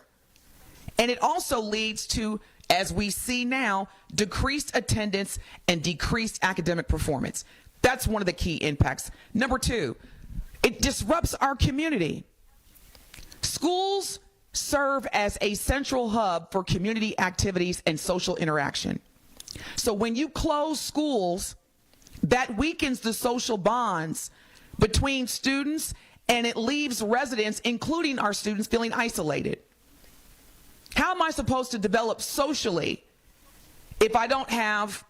And it also leads to, as we see now, decreased attendance and decreased academic performance. That's one of the key impacts. Number two, it disrupts our community. Schools serve as a central hub for community activities and social interaction. So when you close schools, that weakens the social bonds between students, and it leaves residents, including our students, feeling isolated. How am I supposed to develop socially if I don't have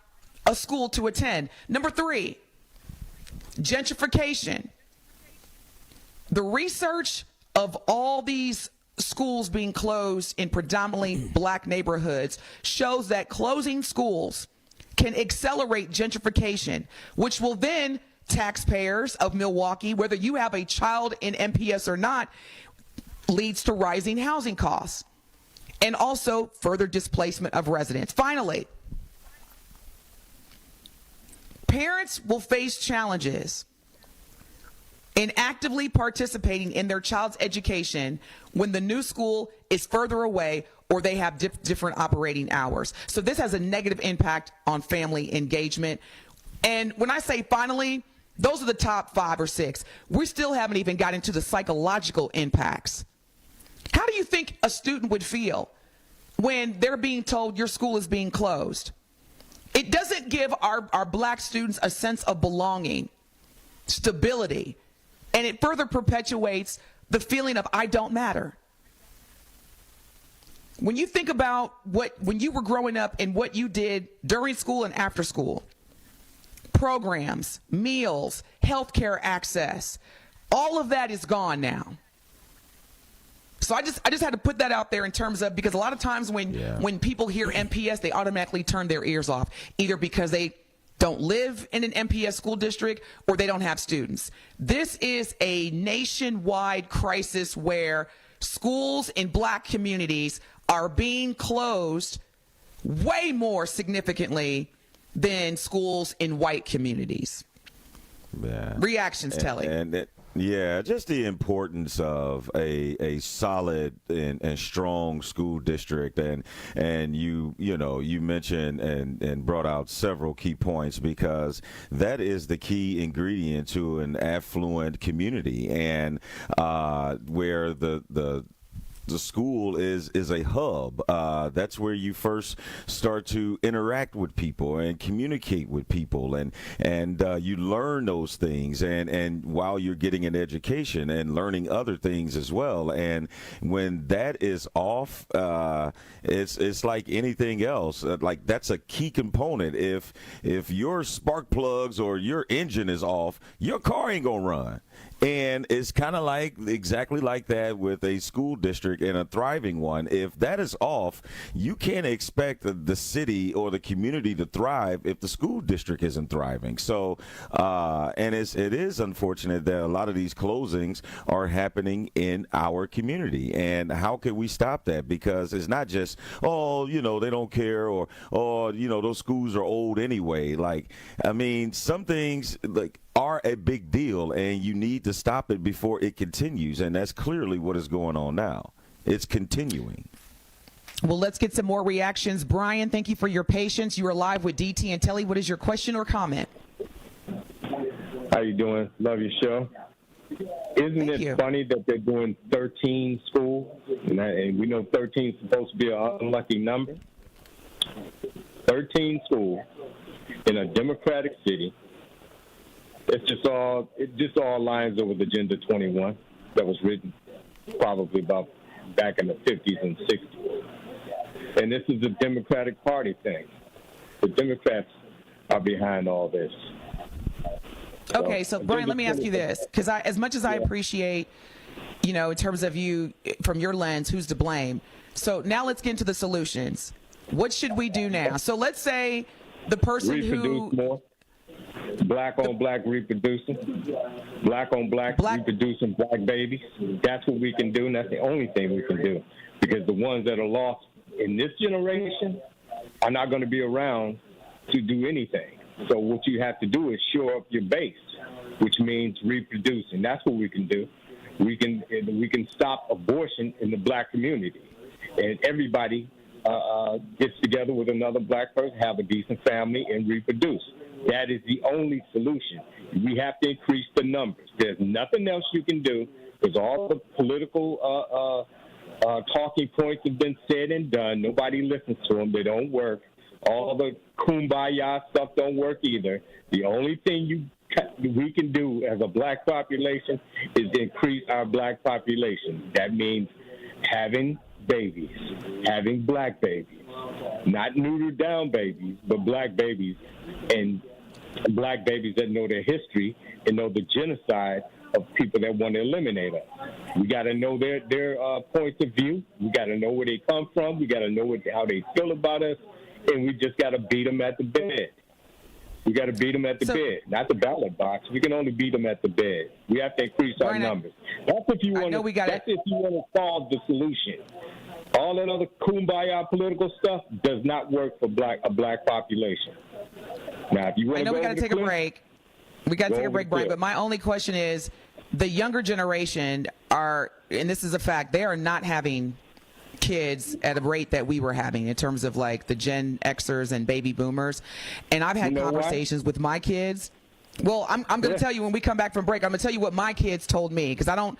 a school to attend? Number three, gentrification. The research of all these schools being closed in predominantly black neighborhoods shows that closing schools can accelerate gentrification, which will then taxpayers of Milwaukee, whether you have a child in MPS or not, leads to rising housing costs and also further displacement of residents. Finally, parents will face challenges in actively participating in their child's education when the new school is further away or they have different operating hours. So this has a negative impact on family engagement. And when I say finally, those are the top 5 or 6. We still haven't even got into the psychological impacts. How do you think a student would feel when they're being told your school is being closed? It doesn't give our black students a sense of belonging, stability, and it further perpetuates the feeling of I don't matter. When you think about when you were growing up and what you did during school and after school, programs, meals, healthcare access, all of that is gone now. So I just had to put that out there in terms of, because a lot of times when people hear MPS, they automatically turn their ears off, either because they don't live in an MPS school district or they don't have students. This is a nationwide crisis where schools in black communities are being closed way more significantly than schools in white communities. Yeah. Reactions, Telly. Yeah, just the importance of a solid and strong school district, and you mentioned and brought out several key points, because that is the key ingredient to an affluent community, and where the school is a hub. That's where you first start to interact with people and communicate with people, and you learn those things, and while you're getting an education and learning other things as well. And when that is off, it's like anything else. Like, that's a key component. If your spark plugs or your engine is off, your car ain't gonna run. And it's kind of exactly like that with a school district district and a thriving one. If that is off, you can't expect the city or the community to thrive if the school district isn't thriving. So, and it is unfortunate that a lot of these closings are happening in our community. And how can we stop that? Because it's not just, oh, you know, they don't care, or, oh, you know, those schools are old anyway. Like, I mean, some things like are a big deal, and you need to stop it before it continues. And that's clearly what is going on now. It's continuing. Well, let's get some more reactions. Brian, thank you for your patience. You are live with DT and Telly. What is your question or comment? How you doing? Love your show. Isn't it funny that they're doing 13 schools? And we know 13 is supposed to be an unlucky number. 13 schools in a Democratic city. It just all lines over the Agenda 21 that was written probably about back in the 50s and 60s. And this is a Democratic Party thing. The Democrats are behind all this. Okay, so Brian, let me ask you this, because as much as I appreciate, you know, in terms of you, from your lens, who's to blame. So now let's get into the solutions. What should we do now? So let's say the person Reproduce more. Black on black reproducing. Black on black reproducing black babies. That's what we can do, and that's the only thing we can do. Because the ones that are lost in this generation are not going to be around to do anything. So what you have to do is shore up your base, which means reproducing. That's what we can do. We can stop abortion in the black community, and everybody gets together with another black person, have a decent family, and reproduce. That is the only solution. We have to increase the numbers. There's nothing else you can do, because all the political talking points have been said and done. Nobody listens to them. They don't work. All the kumbaya stuff don't work either. The only thing we can do as a black population is increase our black population. That means having babies, having black babies, not neutered down babies, but black babies, and black babies that know their history and know the genocide of people that want to eliminate us. We got to know their points of view. We got to know where they come from. We got to know how they feel about us. And we just got to beat them at the bed. We got to beat them at the bed, not the ballot box. We can only beat them at the bed. We have to increase our numbers. That's if you want to. That's if you want to solve the solution. All that other kumbaya political stuff does not work for a black population. Now, if you want I know we got to take a break. We got to take a break, Brian. But my only question is, the younger generation are, and this is a fact, they are not having kids at a rate that we were having in terms of like the Gen Xers and baby boomers. And I've had conversations with my kids. Well, I'm going to tell you when we come back from break, I'm going to tell you what my kids told me, because I don't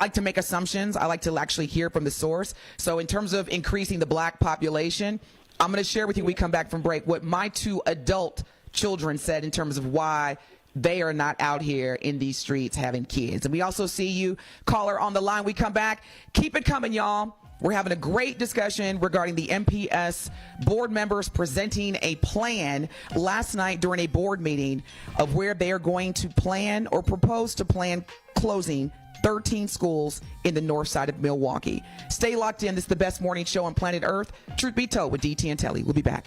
like to make assumptions. I like to actually hear from the source. So in terms of increasing the black population, I'm going to share with you when we come back from break what my 2 adult children said in terms of why they are not out here in these streets having kids. And we also see you, caller, on the line. We come back. Keep it coming, y'all. We're having a great discussion regarding the MPS board members presenting a plan last night during a board meeting of where they are going to plan or propose to plan closing 13 schools in the north side of Milwaukee. Stay locked in. This is the best morning show on planet Earth. Truth Be Told with DT and Telly. We'll be back.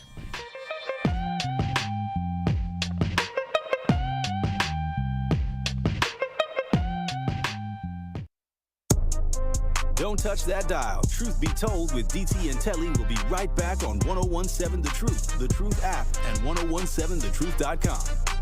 Don't touch that dial. Truth Be Told with DT and Telly will be right back on 1017 The Truth, The Truth app, and 1017thetruth.com.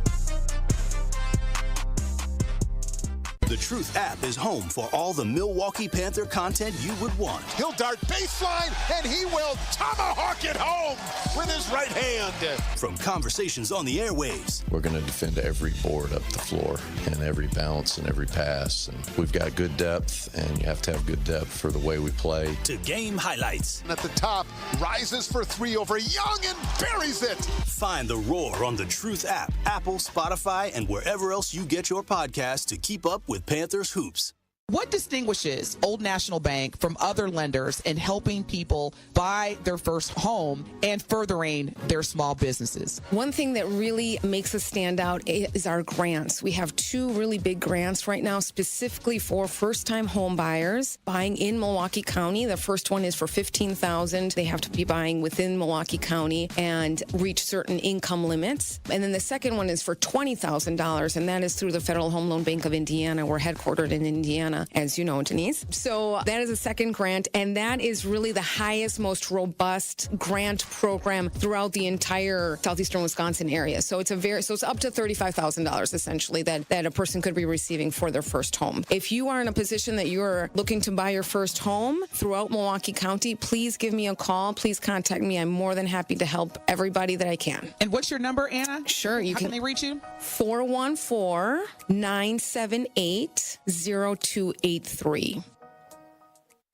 The Truth app is home for all the Milwaukee Panther content you would want. He'll dart baseline, and he will tomahawk it home with his right hand. From conversations on the airwaves. We're going to defend every board up the floor and every bounce and every pass. And we've got good depth, and you have to have good depth for the way we play. To game highlights. At the top, rises for 3 over Young and buries it. Find The Roar on the Truth app, Apple, Spotify, and wherever else you get your podcasts to keep up with Panthers hoops. What distinguishes Old National Bank from other lenders in helping people buy their first home and furthering their small businesses? One thing that really makes us stand out is our grants. We have 2 really big grants right now specifically for first-time home buyers buying in Milwaukee County. The first one is for $15,000. They have to be buying within Milwaukee County and reach certain income limits. And then the second one is for $20,000, and that is through the Federal Home Loan Bank of Indiana. We're headquartered in Indiana, as you know, Denise. So that is a second grant, and that is really the highest, most robust grant program throughout the entire southeastern Wisconsin area. So it's it's up to $35,000 essentially that a person could be receiving for their first home. If you are in a position that you're looking to buy your first home throughout Milwaukee County, please give me a call. Please contact me. I'm more than happy to help everybody that I can. And what's your number, Anna? Sure. How can they reach you? 414-978-0283.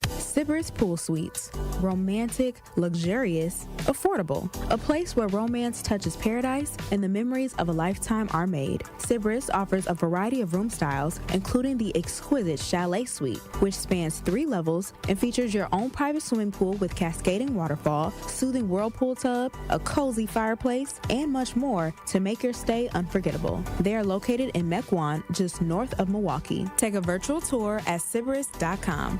Sybaris Pool Suites. Romantic, luxurious, affordable. A place where romance touches paradise and the memories of a lifetime are made. Sybaris offers a variety of room styles, including the exquisite Chalet Suite, which spans 3 levels and features your own private swimming pool with cascading waterfall, soothing whirlpool tub, a cozy fireplace, and much more to make your stay unforgettable. They are located in Mequon, just north of Milwaukee. Take a virtual tour at Sybaris.com.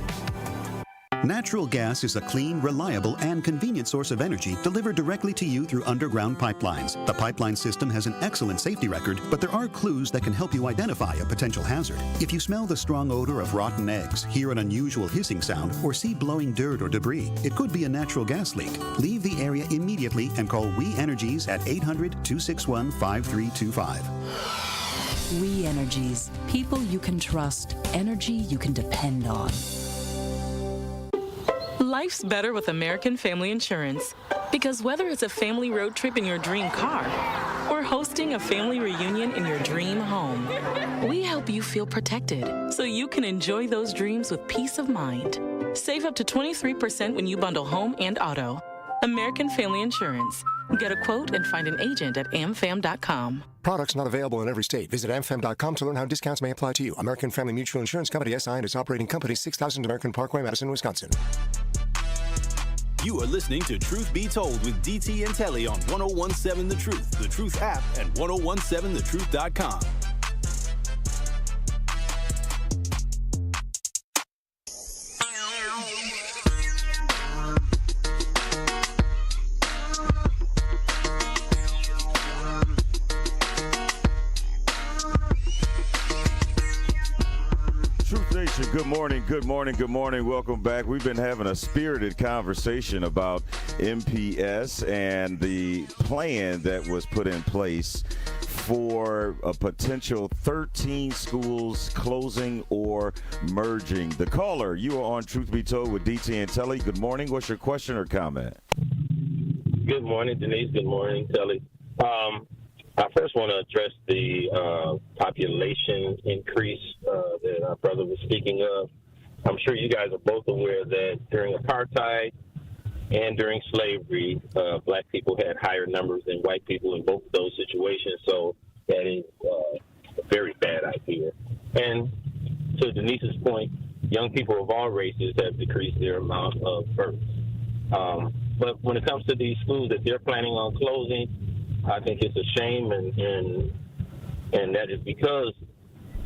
Natural gas is a clean, reliable, and convenient source of energy delivered directly to you through underground pipelines. The pipeline system has an excellent safety record, but there are clues that can help you identify a potential hazard. If you smell the strong odor of rotten eggs, hear an unusual hissing sound, or see blowing dirt or debris, it could be a natural gas leak. Leave the area immediately and call We Energies at 800-261-5325. We Energies. People you can trust. Energy you can depend on. Life's better with American Family Insurance. Because whether it's a family road trip in your dream car or hosting a family reunion in your dream home, we help you feel protected so you can enjoy those dreams with peace of mind. Save up to 23% when you bundle home and auto. American Family Insurance. Get a quote and find an agent at amfam.com. Products not available in every state. Visit amfam.com to learn how discounts may apply to you. American Family Mutual Insurance Company, SI, and its operating company, 6000 American Parkway, Madison, Wisconsin. You are listening to Truth Be Told with DT and Telly on 1017 The Truth app, and 1017thetruth.com. Good morning, good morning, good morning. Welcome back. We've been having a spirited conversation about MPS and the plan that was put in place for a potential 13 schools closing or merging. The caller, you are on Truth Be Told with DT and Telly. Good morning. What's your question or comment? Good morning, Denise. Good morning, Telly. I first want to address the population increase that our brother was speaking of. I'm sure you guys are both aware that during apartheid and during slavery, black people had higher numbers than white people in both of those situations. So that is a very bad idea. And to Denise's point, young people of all races have decreased their amount of births. But when it comes to these schools that they're planning on closing, I think it's a shame, and that is because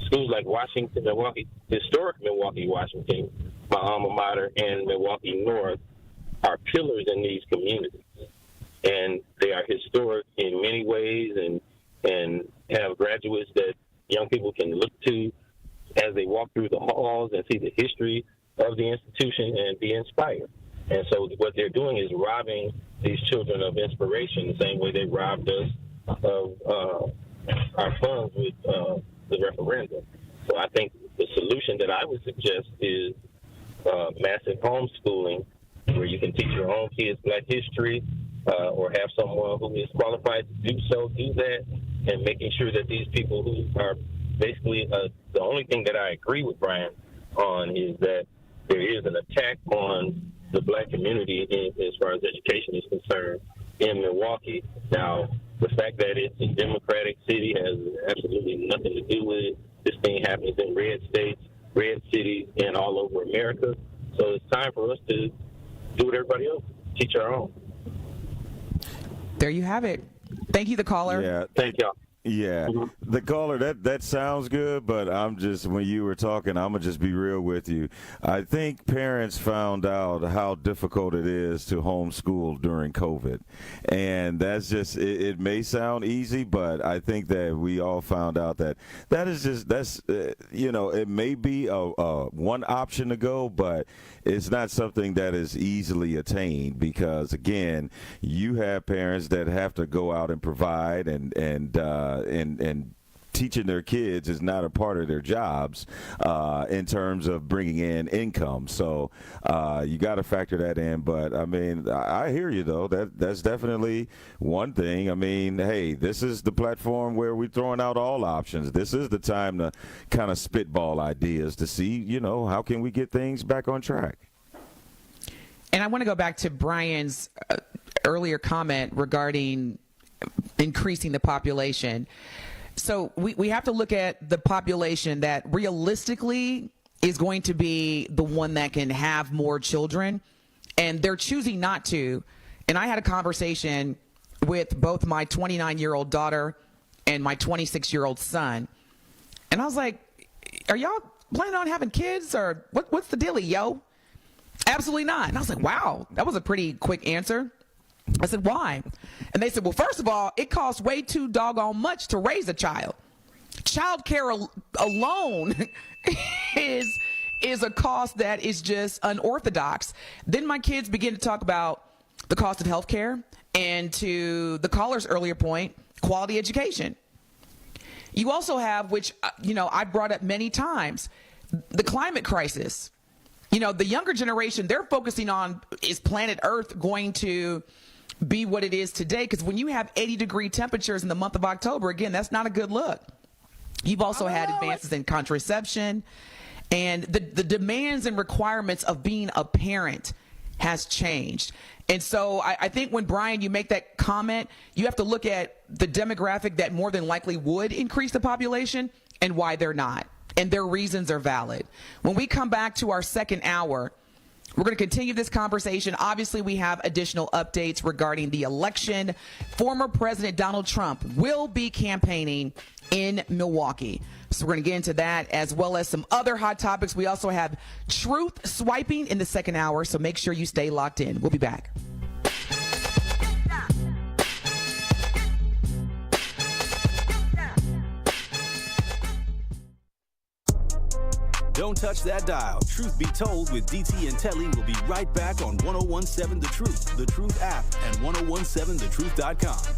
schools like Washington, Milwaukee, historic Milwaukee, Washington, my alma mater, and Milwaukee North are pillars in these communities, and they are historic in many ways, and have graduates that young people can look to as they walk through the halls and see the history of the institution and be inspired. And so what they're doing is robbing these children of inspiration the same way they robbed us of our funds with the referendum. So I think the solution that I would suggest is massive homeschooling, where you can teach your own kids Black history or have someone who is qualified to do so do that, and making sure that these people who are basically the only thing that I agree with Brian on is that there is an attack on the Black community as far as education is concerned in Milwaukee. Now, the fact that it's a Democratic city has absolutely nothing to do with it. This thing happens in red states. red cities, and all over America. So it's time for us to do what everybody else, teach our own. There you have it. Thank you, the caller. Yeah. Thank y'all. Yeah, the caller, that sounds good, but when you were talking, I'm going to just be real with you. I think parents found out how difficult it is to homeschool during COVID. And that's just, it may sound easy, but I think that we all found out that it may be a one option to go, but it's not something that is easily attained because, again, you have parents that have to go out and provide and teaching their kids is not a part of their jobs in terms of bringing in income. So you got to factor that in. But, I mean, I hear you, though. That's definitely one thing. I mean, hey, this is the platform where we're throwing out all options. This is the time to kind of spitball ideas to see, how can we get things back on track. And I want to go back to Brian's earlier comment regarding increasing the population. So we have to look at the population that realistically is going to be the one that can have more children, and they're choosing not to. And I had a conversation with both my 29-year-old daughter and my 26-year-old son, and I was like, are y'all planning on having kids, or what's the dealie, yo? Absolutely not. And I was like, wow, that was a pretty quick answer. I said, why? And they said, well, first of all, it costs way too doggone much to raise a child. Child care alone is a cost that is just unorthodox. Then my kids begin to talk about the cost of health care, and to the caller's earlier point, quality education. You also have, which, I brought up many times, the climate crisis. The younger generation, they're focusing on, is planet Earth going to be what it is today? Because when you have 80-degree temperatures in the month of October, again, that's not a good look. You've also had advances in contraception, and the demands and requirements of being a parent has changed. And so I think when, Brian, you make that comment, you have to look at the demographic that more than likely would increase the population and why they're not. And their reasons are valid. When we come back to our second hour, we're going to continue this conversation. Obviously, we have additional updates regarding the election. Former President Donald Trump will be campaigning in Milwaukee. So we're going to get into that as well as some other hot topics. We also have truth swiping in the second hour, so make sure you stay locked in. We'll be back. Don't touch that dial. Truth Be Told with DT and Telly will be right back on 1017 The Truth, The Truth app, and 1017thetruth.com.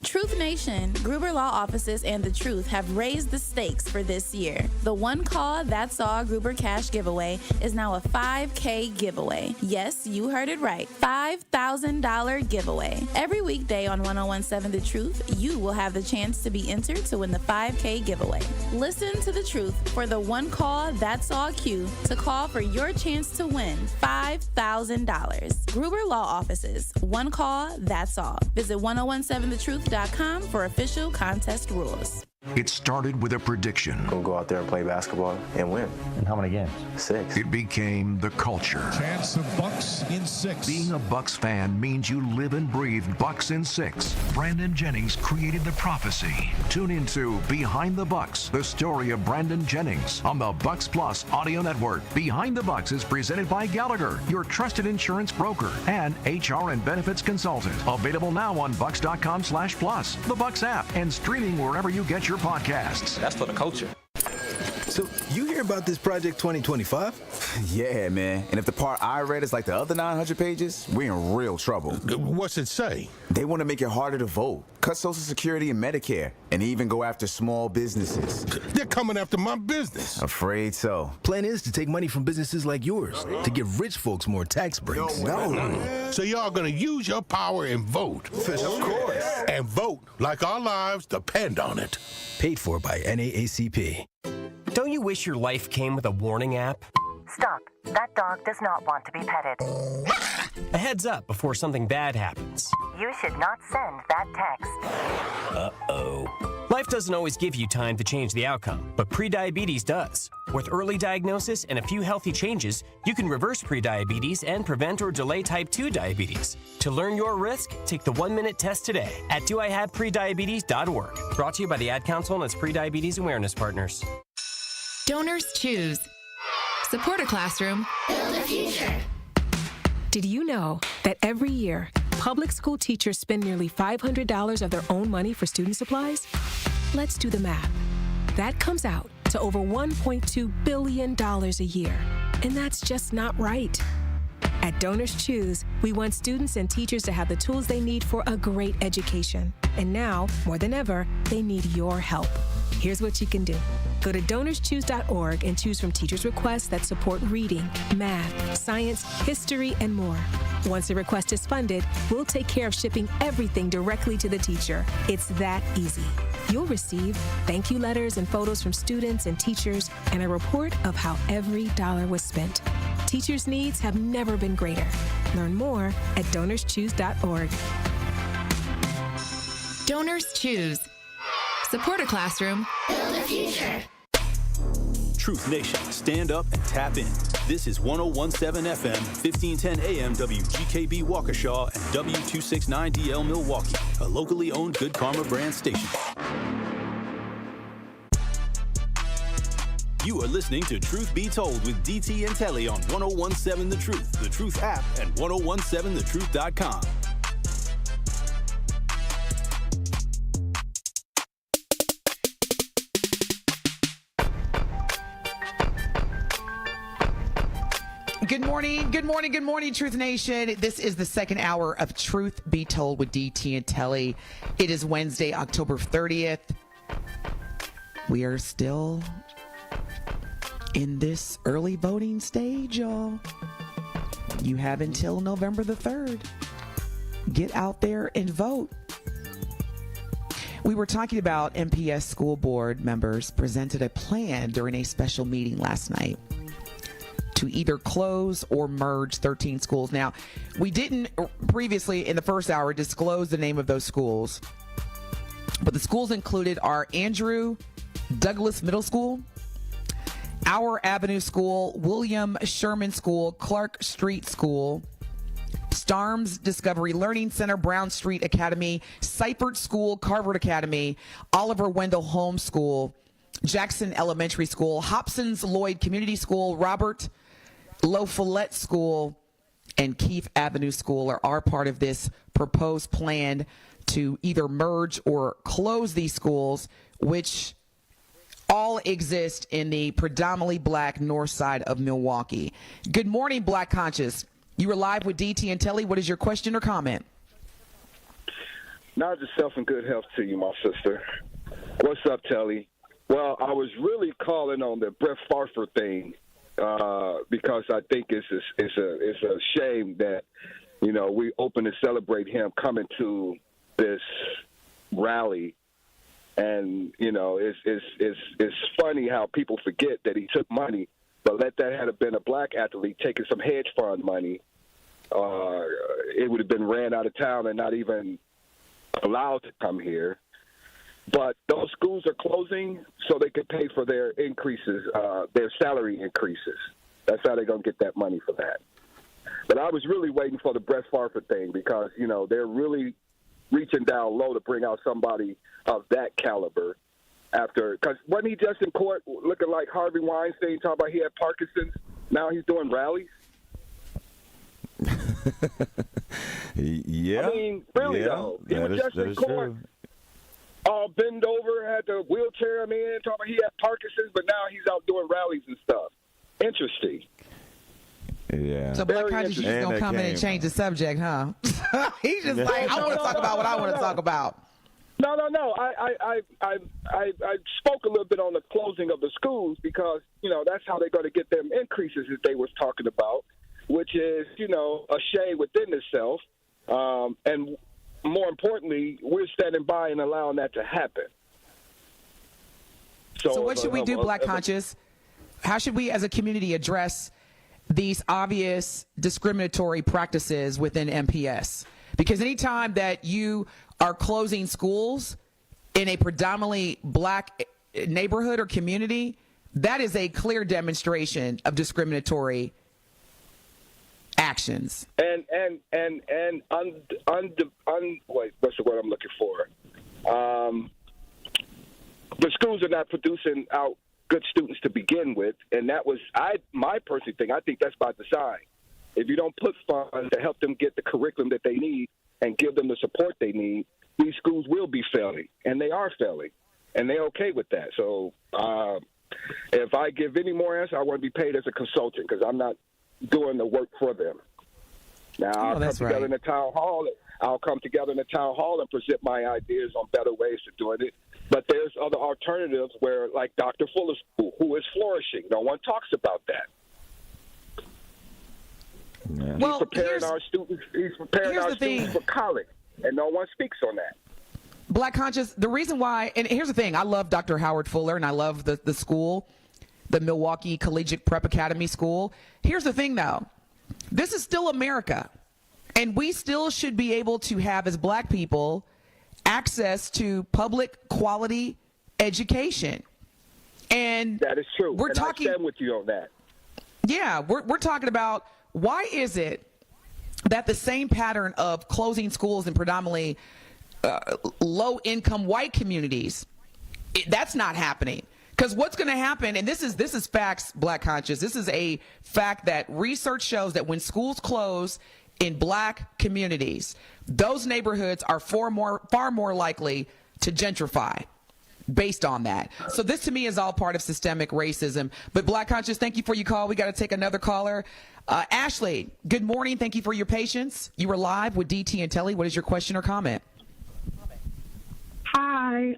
Truth Nation, Gruber Law Offices and The Truth have raised the stakes for this year. The One Call That's All Gruber Cash Giveaway is now a $5K giveaway. Yes, you heard it right. $5,000 giveaway. Every weekday on 1017 The Truth, you will have the chance to be entered to win the $5K giveaway. Listen to The Truth for the One Call That's All cue to call for your chance to win $5,000. Gruber Law Offices, One Call That's All. Visit 1017thetruth.com for official contest rules. It started with a prediction. Go out there and play basketball and win. And how many games? 6. It became the culture. Chance of Bucks in 6. Being a Bucks fan means you live and breathe Bucks in 6. Brandon Jennings created the prophecy. Tune into Behind the Bucks, the story of Brandon Jennings on the Bucks Plus audio network. Behind the Bucks is presented by Gallagher, your trusted insurance broker and HR and benefits consultant. Available now on bucks.com/plus, the Bucks app, and streaming wherever you get your podcasts. That's for the culture. So, you hear about this Project 2025? Yeah, man. And if the part I read is like the other 900 pages, we're in real trouble. What's it say? They want to make it harder to vote, cut Social Security and Medicare, and even go after small businesses. They're coming after my business. Afraid so. Plan is to take money from businesses like yours to give rich folks more tax breaks. No. So y'all gonna use your power and vote. Of course. And vote like our lives depend on it. Paid for by NAACP. Don't you wish your life came with a warning app? Stop. That dog does not want to be petted. A heads up before something bad happens. You should not send that text. Uh-oh. Life doesn't always give you time to change the outcome, but prediabetes does. With early diagnosis and a few healthy changes, you can reverse prediabetes and prevent or delay type 2 diabetes. To learn your risk, take the 1-minute test today at doihaveprediabetes.org. Brought to you by the Ad Council and its prediabetes awareness partners. Donors choose. Support a classroom. Build a future. Did you know that every year, public school teachers spend nearly $500 of their own money for student supplies? Let's do the math. That comes out to over $1.2 billion a year. And that's just not right. At Donors Choose, we want students and teachers to have the tools they need for a great education. And now, more than ever, they need your help. Here's what you can do. Go to DonorsChoose.org and choose from teachers' requests that support reading, math, science, history, and more. Once a request is funded, we'll take care of shipping everything directly to the teacher. It's that easy. You'll receive thank you letters and photos from students and teachers and a report of how every dollar was spent. Teachers' needs have never been greater. Learn more at DonorsChoose.org. Donors Choose. Support a classroom. Build a future. Truth Nation, stand up and tap in. This is 1017 FM, 1510 AM WGKB Waukesha and W269DL Milwaukee, a locally owned Good Karma brand station. You are listening to Truth Be Told with DT and Telly on 1017 The Truth app, and 1017thetruth.com. Good morning, Truth Nation. This is the second hour of Truth Be Told with DT and Telly. It is Wednesday, October 30th. We are still in this early voting stage, y'all. You have until November the 3rd. Get out there and vote. We were talking about MPS school board members presented a plan during a special meeting last night to either close or merge 13 schools. Now, we didn't previously in the first hour disclose the name of those schools, but the schools included are Andrew Douglas Middle School, Our Avenue School, William Sherman School, Clark Street School, Starms Discovery Learning Center, Brown Street Academy, Seifert School, Carver Academy, Oliver Wendell Holmes School, Jackson Elementary School, Hobson's Lloyd Community School, Robert Low Follette School, and Keefe Avenue School are part of this proposed plan to either merge or close these schools, which all exist in the predominantly black north side of Milwaukee. Good morning, Black Conscious. You are live with DT and Telly. What is your question or comment? Not yourself and good health to you, my sister. What's up, Telly? Well, I was really calling on the Brett Favre thing because I think it's a shame that, you know, we open to celebrate him coming to this rally, and you know, it's funny how people forget that he took money, but let that had been a black athlete taking some hedge fund money, it would have been ran out of town and not even allowed to come here. But those schools are closing so they can pay for their increases, their salary increases. That's how they're going to get that money for that. But I was really waiting for the Brett Favre thing because, you know, they're really reaching down low to bring out somebody of that caliber after. Because wasn't he just in court looking like Harvey Weinstein, talking about he had Parkinson's? Now he's doing rallies? Yeah. I mean, really, though. He was just in court. True. All bend over, had to wheelchair him in, talking about he had Parkinson's, but now he's out doing rallies and stuff. Interesting. Yeah. So Black Conscious, you just gonna come in and change the subject, huh? He's just like, I want to talk about what I want to talk about. No. I spoke a little bit on the closing of the schools because, you know, that's how they're going to get them increases that they was talking about, which is, you know, a shame within itself. And more importantly, we're standing by and allowing that to happen. So what should we do, Black Conscious? How should we as a community address these obvious discriminatory practices within MPS? Because anytime that you are closing schools, in a predominantly black neighborhood or community, that is a clear demonstration of discriminatory actions. And wait, what's the word I'm looking for? The schools are not producing out good students to begin with, and that was my personal thing. I think that's by design. If you don't put funds to help them get the curriculum that they need and give them the support they need, these schools will be failing, and they are failing, and they're okay with that. So if I give any more answer, I want to be paid as a consultant because I'm not doing the work for them. Now, I'll come together in the town hall. I'll come together in the town hall and present my ideas on better ways to doing it. But there's other alternatives where, like Dr. Fuller's school, who is flourishing. No one talks about that. Yeah. He's preparing our students. He's preparing our students for college, and no one speaks on that. Black Conscious, the reason why, and here's the thing, I love Dr. Howard Fuller, and I love the school, the Milwaukee Collegiate Prep Academy School. Here's the thing, though. This is still America, and we still should be able to have, as black people, access to public quality education. And that is true. We're talking, I stand with you on that. Yeah, we're talking about why is it that the same pattern of closing schools in predominantly low-income white communities, that's not happening. Because what's going to happen, and this is facts, Black Conscious, this is a fact that research shows that when schools close in black communities, those neighborhoods are far more likely to gentrify based on that. So this to me is all part of systemic racism. But Black Conscious, thank you for your call. We got to take another caller. Ashley, good morning. Thank you for your patience. You were live with DT and Telly. What is your question or comment? Hi.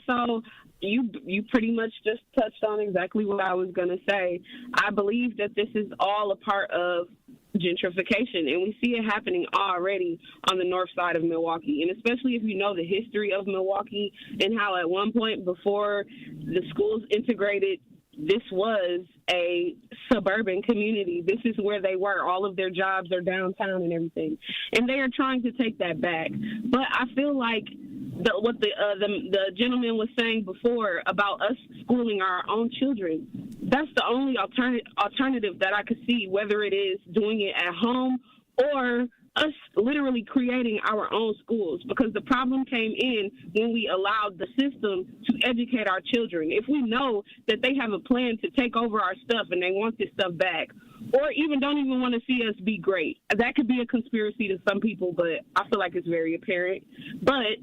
So you pretty much just touched on exactly what I was going to say. I believe that this is all a part of gentrification, and we see it happening already on the north side of Milwaukee, and especially if you know the history of Milwaukee and how at one point before the schools integrated, this was a suburban community. This is where they were. All of their jobs are downtown and everything, and they are trying to take that back. But I feel like what the gentleman was saying before about us schooling our own children, that's the only alternative that I could see, whether it is doing it at home or us literally creating our own schools, because the problem came in when we allowed the system to educate our children. If we know that they have a plan to take over our stuff and they want this stuff back, or even don't even want to see us be great, that could be a conspiracy to some people, but I feel like it's very apparent. But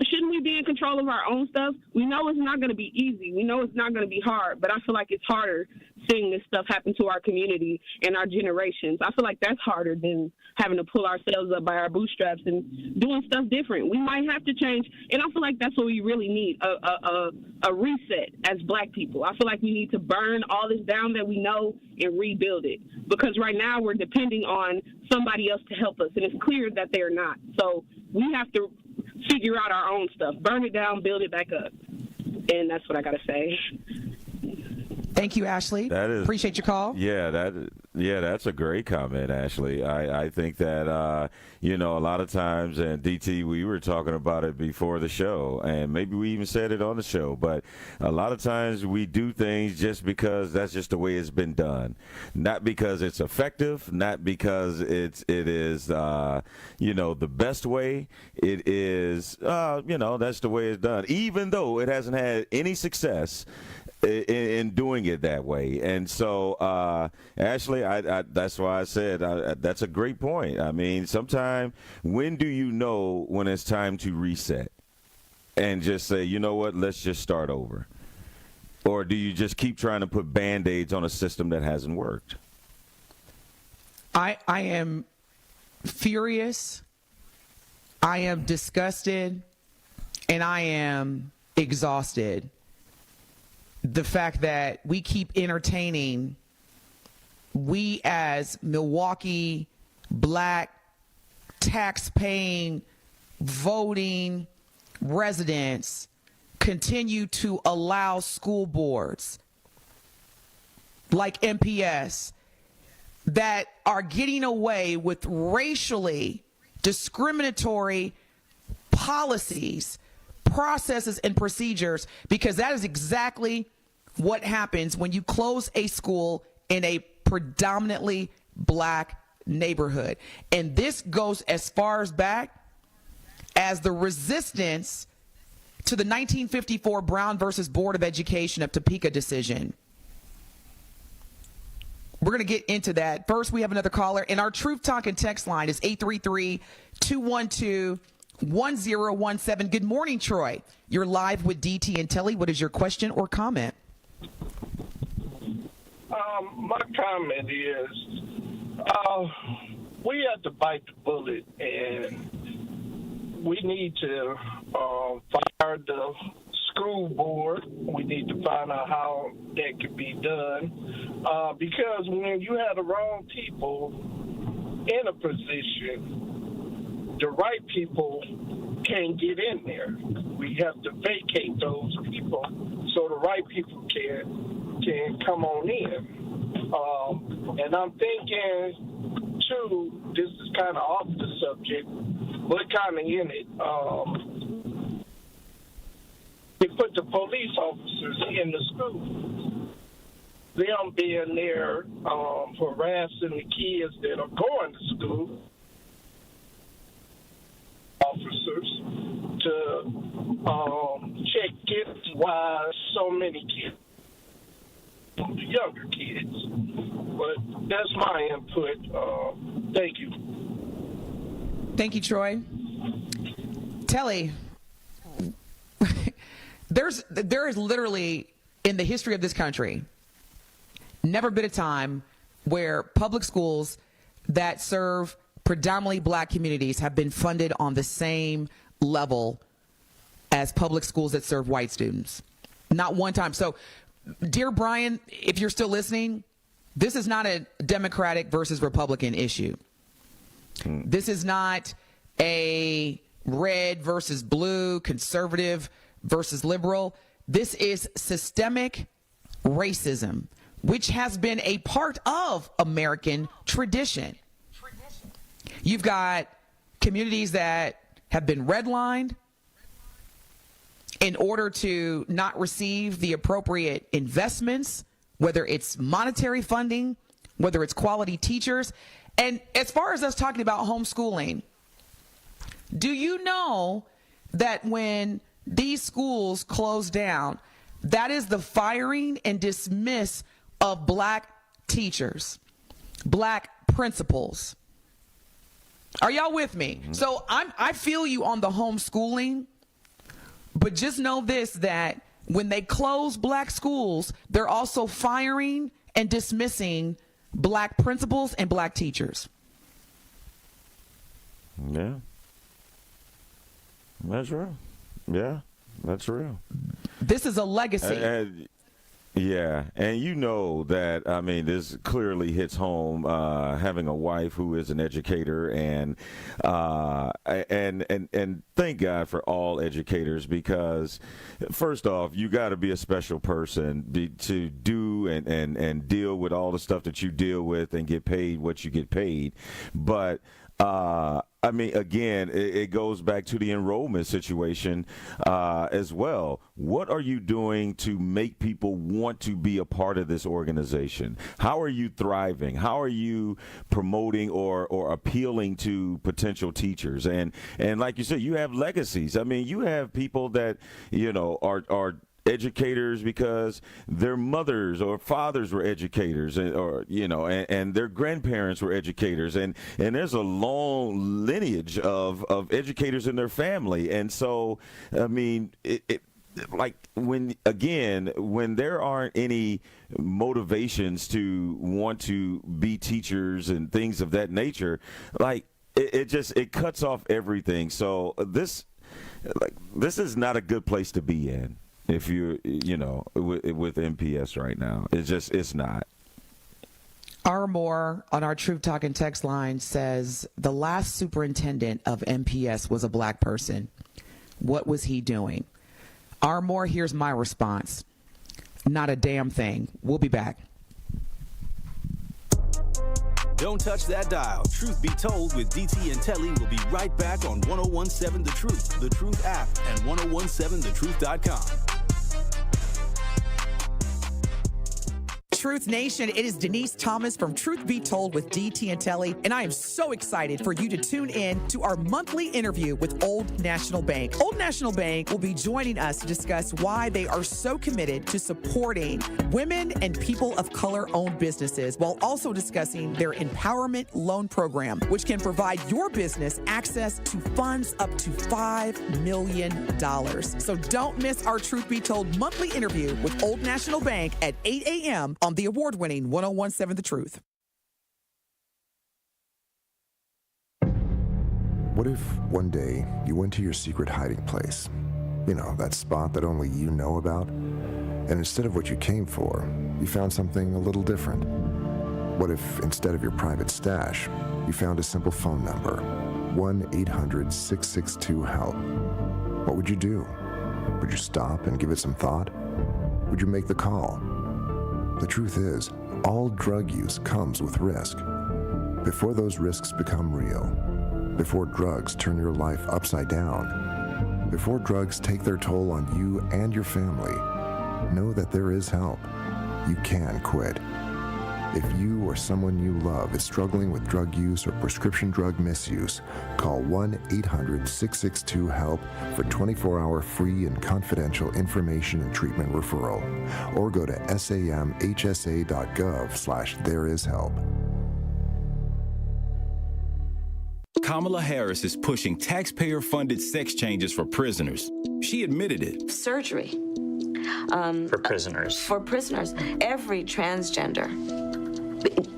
shouldn't we be in control of our own stuff? We know it's not going to be easy. We know it's not going to be hard, but I feel like it's harder seeing this stuff happen to our community and our generations. I feel like that's harder than having to pull ourselves up by our bootstraps and doing stuff different. We might have to change, and I feel like that's what we really need, a reset as black people. I feel like we need to burn all this down that we know and rebuild it, because right now we're depending on somebody else to help us, and it's clear that they're not. So we have to figure out our own stuff, burn it down, build it back up. And that's what I got to say. Thank you, Ashley. Appreciate your call. Yeah, that's a great comment, Ashley. I think that, a lot of times, and DT, we were talking about it before the show, and maybe we even said it on the show, but a lot of times we do things just because that's just the way it's been done. Not because it's effective, not because it is, the best way. It is, that's the way it's done, even though it hasn't had any success in doing it that way. And so, Ashley, I that's why I said that's a great point. I mean, sometimes when do you know when it's time to reset and just say, you know what, let's just start over? Or do you just keep trying to put Band-Aids on a system that hasn't worked? I am furious. I am disgusted. And I am exhausted. The fact that we keep entertaining, we as Milwaukee black tax-paying, voting residents continue to allow school boards like MPS that are getting away with racially discriminatory policies processes and procedures, because that is exactly what happens when you close a school in a predominantly black neighborhood. And this goes as far as back as the resistance to the 1954 Brown versus Board of Education of Topeka decision. We're going to get into that. First, we have another caller, and our Truth Talk and text line is 833-212-1017. Good morning, Troy. You're live with DT and Telly. What is your question or comment? My comment is, we have to bite the bullet, and we need to fire the school board. We need to find out how that could be done, because when you have the wrong people in a position, the right people can't get in there. We have to vacate those people so the right people can come on in. And I'm thinking, too, this is kind of off the subject, but kind of in it. They put the police officers in the school. Them being there harassing the kids that are going to school. Officers to check kids why so many kids, the younger kids. But that's my input. Thank you. Thank you, Troy. Telly, there is literally, in the history of this country, never been a time where public schools that serve predominantly black communities have been funded on the same level as public schools that serve white students. Not one time. So, dear Brian, if you're still listening, this is not a Democratic versus Republican issue. This is not a red versus blue, conservative versus liberal. This is systemic racism, which has been a part of American tradition. You've got communities that have been redlined in order to not receive the appropriate investments, whether it's monetary funding, whether it's quality teachers. And as far as us talking about homeschooling, do you know that when these schools close down, that is the firing and dismiss of black teachers, black principals? Are y'all with me? So I feel you on the homeschooling, but just know this, that when they close black schools, they're also firing and dismissing black principals and black teachers. Yeah. That's real. Yeah, that's real. This is a legacy. Yeah, and you know that, I mean, this clearly hits home, having a wife who is an educator, and thank God for all educators, because first off, you got to be a special person to do and deal with all the stuff that you deal with and get paid what you get paid. But I mean, again, it goes back to the enrollment situation as well. What are you doing to make people want to be a part of this organization? How are you thriving? How are you promoting or appealing to potential teachers? And like you said, you have legacies. I mean, you have people that, you know, are educators because their mothers or fathers were educators, and their grandparents were educators, and there's a long lineage of educators in their family. And so, I mean, like when there aren't any motivations to want to be teachers and things of that nature, like it cuts off everything. So this is not a good place to be in. If you're, with MPS right now, it's not. R. Moore on our Truth Talk and text line says, the last superintendent of MPS was a black person. What was he doing? R. Moore, here's my response. Not a damn thing. We'll be back. Don't touch that dial. Truth Be Told with DT and Telly will be right back on 1017 The Truth, The Truth app, and 1017thetruth.com. Truth Nation, it is Denise Thomas from Truth Be Told with DT and Telly, and I am so excited for you to tune in to our monthly interview with Old National Bank. Old National Bank will be joining us to discuss why they are so committed to supporting women and people of color-owned businesses, while also discussing their Empowerment Loan Program, which can provide your business access to funds up to $5 million. So don't miss our Truth Be Told monthly interview with Old National Bank at 8 a.m. on the award-winning 1017 The Truth. What if one day you went to your secret hiding place? You know, that spot that only you know about? And instead of what you came for, you found something a little different. What if instead of your private stash, you found a simple phone number, 1-800-662-HELP? What would you do? Would you stop and give it some thought? Would you make the call? The truth is, all drug use comes with risk. Before those risks become real, before drugs turn your life upside down, before drugs take their toll on you and your family, know that there is help. You can quit. If you or someone you love is struggling with drug use or prescription drug misuse, call 1-800-662-HELP for 24-hour free and confidential information and treatment referral, or go to samhsa.gov/thereishelp. Kamala Harris is pushing taxpayer-funded sex changes for prisoners. She admitted it. Surgery. For prisoners. For prisoners. Every transgender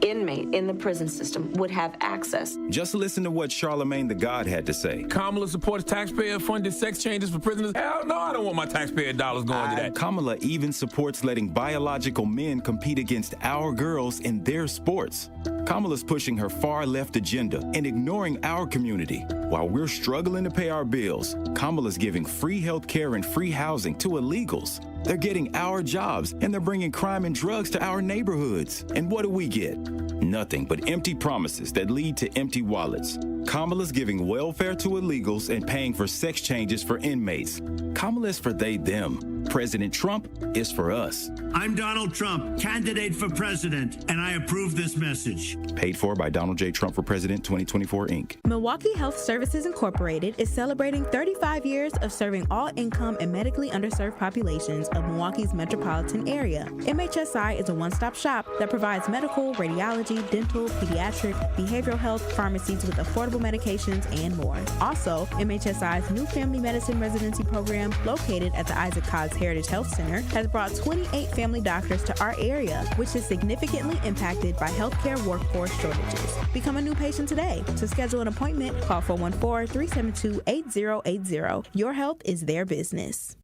inmate in the prison system would have access. Just listen to what Charlemagne the God had to say. Kamala supports taxpayer-funded sex changes for prisoners. Hell no, I don't want my taxpayer dollars going to that. Kamala even supports letting biological men compete against our girls in their sports. Kamala's pushing her far-left agenda and ignoring our community. While we're struggling to pay our bills, Kamala's giving free health care and free housing to illegals. They're getting our jobs, and they're bringing crime and drugs to our neighborhoods. And what do we get? Nothing but empty promises that lead to empty wallets. Kamala's giving welfare to illegals and paying for sex changes for inmates. Kamala is for they, them. President Trump is for us. I'm Donald Trump, candidate for president, and I approve this message. Paid for by Donald J. Trump for President 2024, Inc. Milwaukee Health Services Incorporated is celebrating 35 years of serving all income and medically underserved populations of Milwaukee's metropolitan area. MHSI is a one-stop shop that provides medical, radiology, dental, pediatric, behavioral health, pharmacies with affordable medications, and more. Also, MHSI's new family medicine residency program, located at the Isaac Cobbs Heritage Health Center, has brought 28 family doctors to our area, which is significantly impacted by healthcare workforce shortages. Become a new patient today. To schedule an appointment, call 414-372-8080. Your health is their business.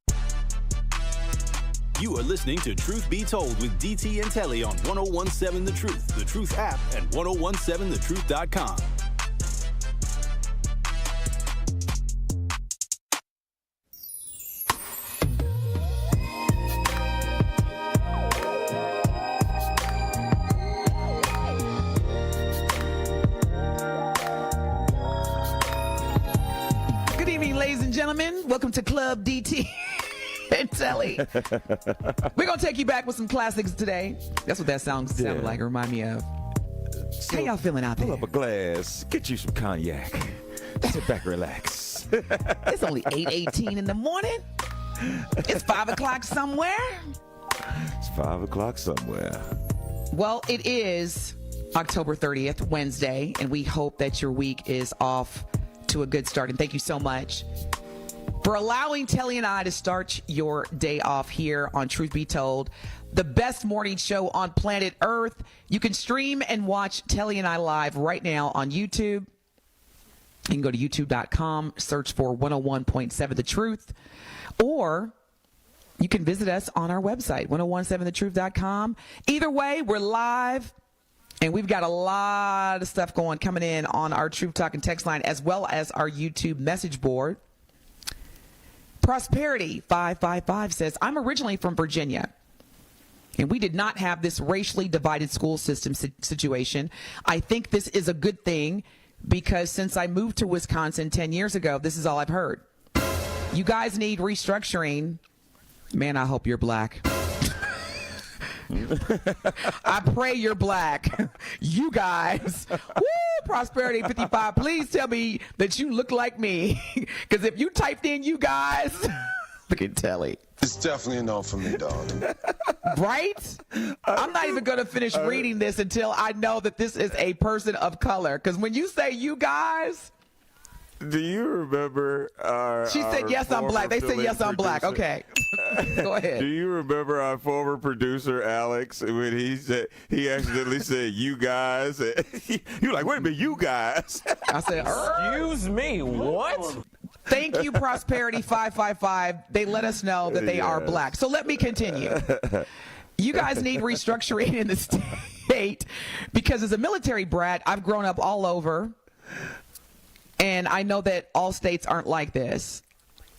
You are listening to Truth Be Told with DT and Telly on 1017 The Truth, The Truth app, and 1017thetruth.com. Good evening, ladies and gentlemen. Welcome to Club DT and Telly. We're going to take you back with some classics today. That's what that song sounded like. It remind me of. How y'all feeling out there? Pull up a glass. Get you some cognac. Sit back, relax. It's only 8:18 in the morning. It's 5 o'clock somewhere. It's 5 o'clock somewhere. Well, it is October 30th, Wednesday, and we hope that your week is off to a good start. And thank you so much for allowing Telly and I to start your day off here on Truth Be Told, the best morning show on planet Earth. You can stream and watch Telly and I live right now on YouTube. You can go to youtube.com, search for 101.7 The Truth, or you can visit us on our website, 1017thetruth.com. Either way, we're live. And we've got a lot of stuff coming in on our Truth Talk and text line, as well as our YouTube message board. Prosperity 555 says, I'm originally from Virginia. And we did not have this racially divided school system situation. I think this is a good thing because since I moved to Wisconsin 10 years ago, this is all I've heard. You guys need restructuring. Man, I hope you're black. I pray you're black. You guys. Woo, Prosperity 55. Please tell me that you look like me. Because if you typed in you guys, look at Telly. It's definitely a no for me, darling. Right? I'm not even going to finish reading this until I know that this is a person of color. Because when you say you guys. Do you remember She said, yes, I'm black. They said, yes, I'm black. Okay. Go ahead. Do you remember our former producer, Alex, when he accidentally said, you guys? You were like, wait a minute, you guys. I said, excuse me, what? Thank you, Prosperity 555. They let us know that they are black. So let me continue. You guys need restructuring in the state because as a military brat, I've grown up all over. And I know that all states aren't like this.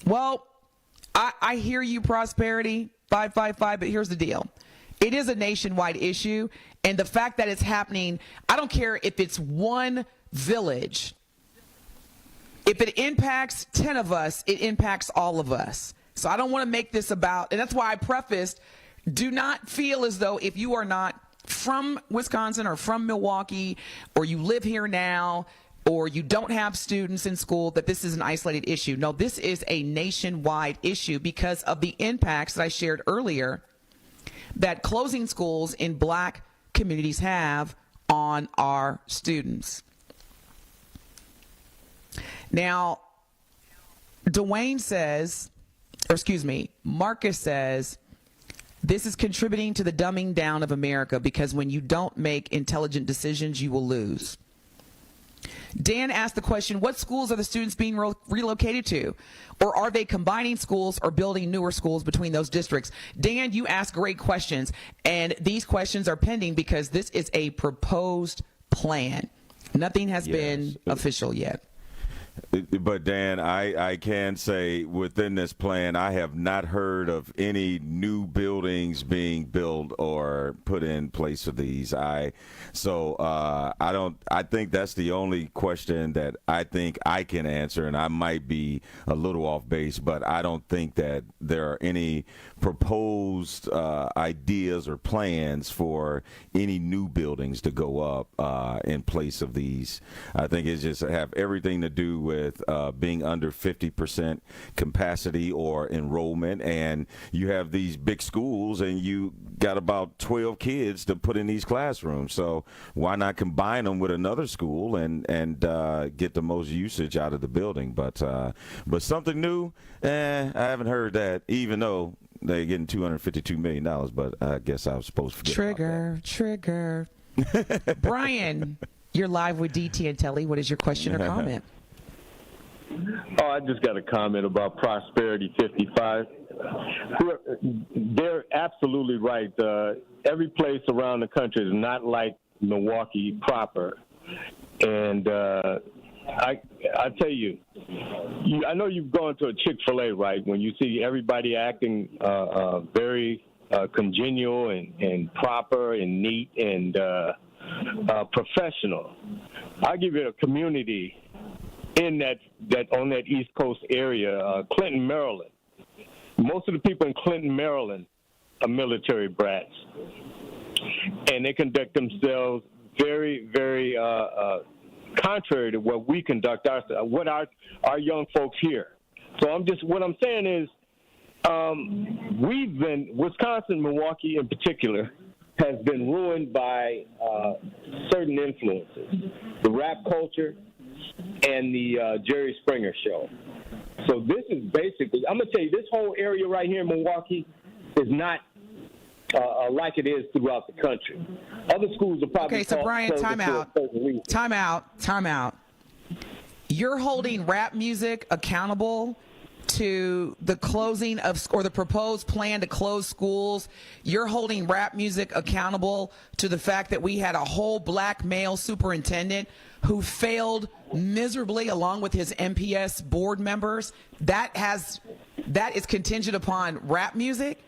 Well, I hear you, Prosperity 555, but here's the deal. It is a nationwide issue. And the fact that it's happening, I don't care if it's one village. If it impacts 10 of us, it impacts all of us. So I don't want to make this about, and that's why I prefaced, do not feel as though if you are not from Wisconsin or from Milwaukee, or you live here now, or you don't have students in school, that this is an isolated issue. No, this is a nationwide issue because of the impacts that I shared earlier that closing schools in black communities have on our students. Now, Dwayne says, or excuse me, Marcus says, this is contributing to the dumbing down of America because when you don't make intelligent decisions, you will lose. Dan asked the question, what schools are the students being relocated to? Or are they combining schools or building newer schools between those districts? Dan, you ask great questions, and these questions are pending because this is a proposed plan. Nothing has been official yet. But Dan, I can say within this plan, I have not heard of any new buildings being built or put in place of these. I think that's the only question that I think I can answer, and I might be a little off base, but I don't think that there are any proposed ideas or plans for any new buildings to go up in place of these. I think it's just have everything to do with being under 50% capacity or enrollment, and you have these big schools and you got about 12 kids to put in these classrooms, so why not combine them with another school and get the most usage out of the building? But something new, I haven't heard that, even though they're getting $252 million, but I guess I was supposed to forget Trigger. Brian, you're live with DT and Telly. What is your question or comment? Oh, I just got a comment about Prosperity 55. They're absolutely right. Every place around the country is not like Milwaukee proper. And I tell you, I know you've gone to a Chick-fil-A, right, when you see everybody acting very congenial and proper and neat and professional. I'll give you a community in that on that East Coast area, Clinton, Maryland. Most of the people in Clinton, Maryland are military brats, and they conduct themselves very, very contrary to what we conduct what our young folks here. So what I'm saying is, Wisconsin, Milwaukee in particular, has been ruined by certain influences, the rap culture and the Jerry Springer show. So this is basically, I'm going to tell you, this whole area right here in Milwaukee is not like it is throughout the country. Other schools are probably... Okay, so Brian, time out. You're holding rap music accountable to the closing of, or the proposed plan to close schools. You're holding rap music accountable to the fact that we had a whole black male superintendent who failed miserably along with his MPS board members. That is contingent upon rap music?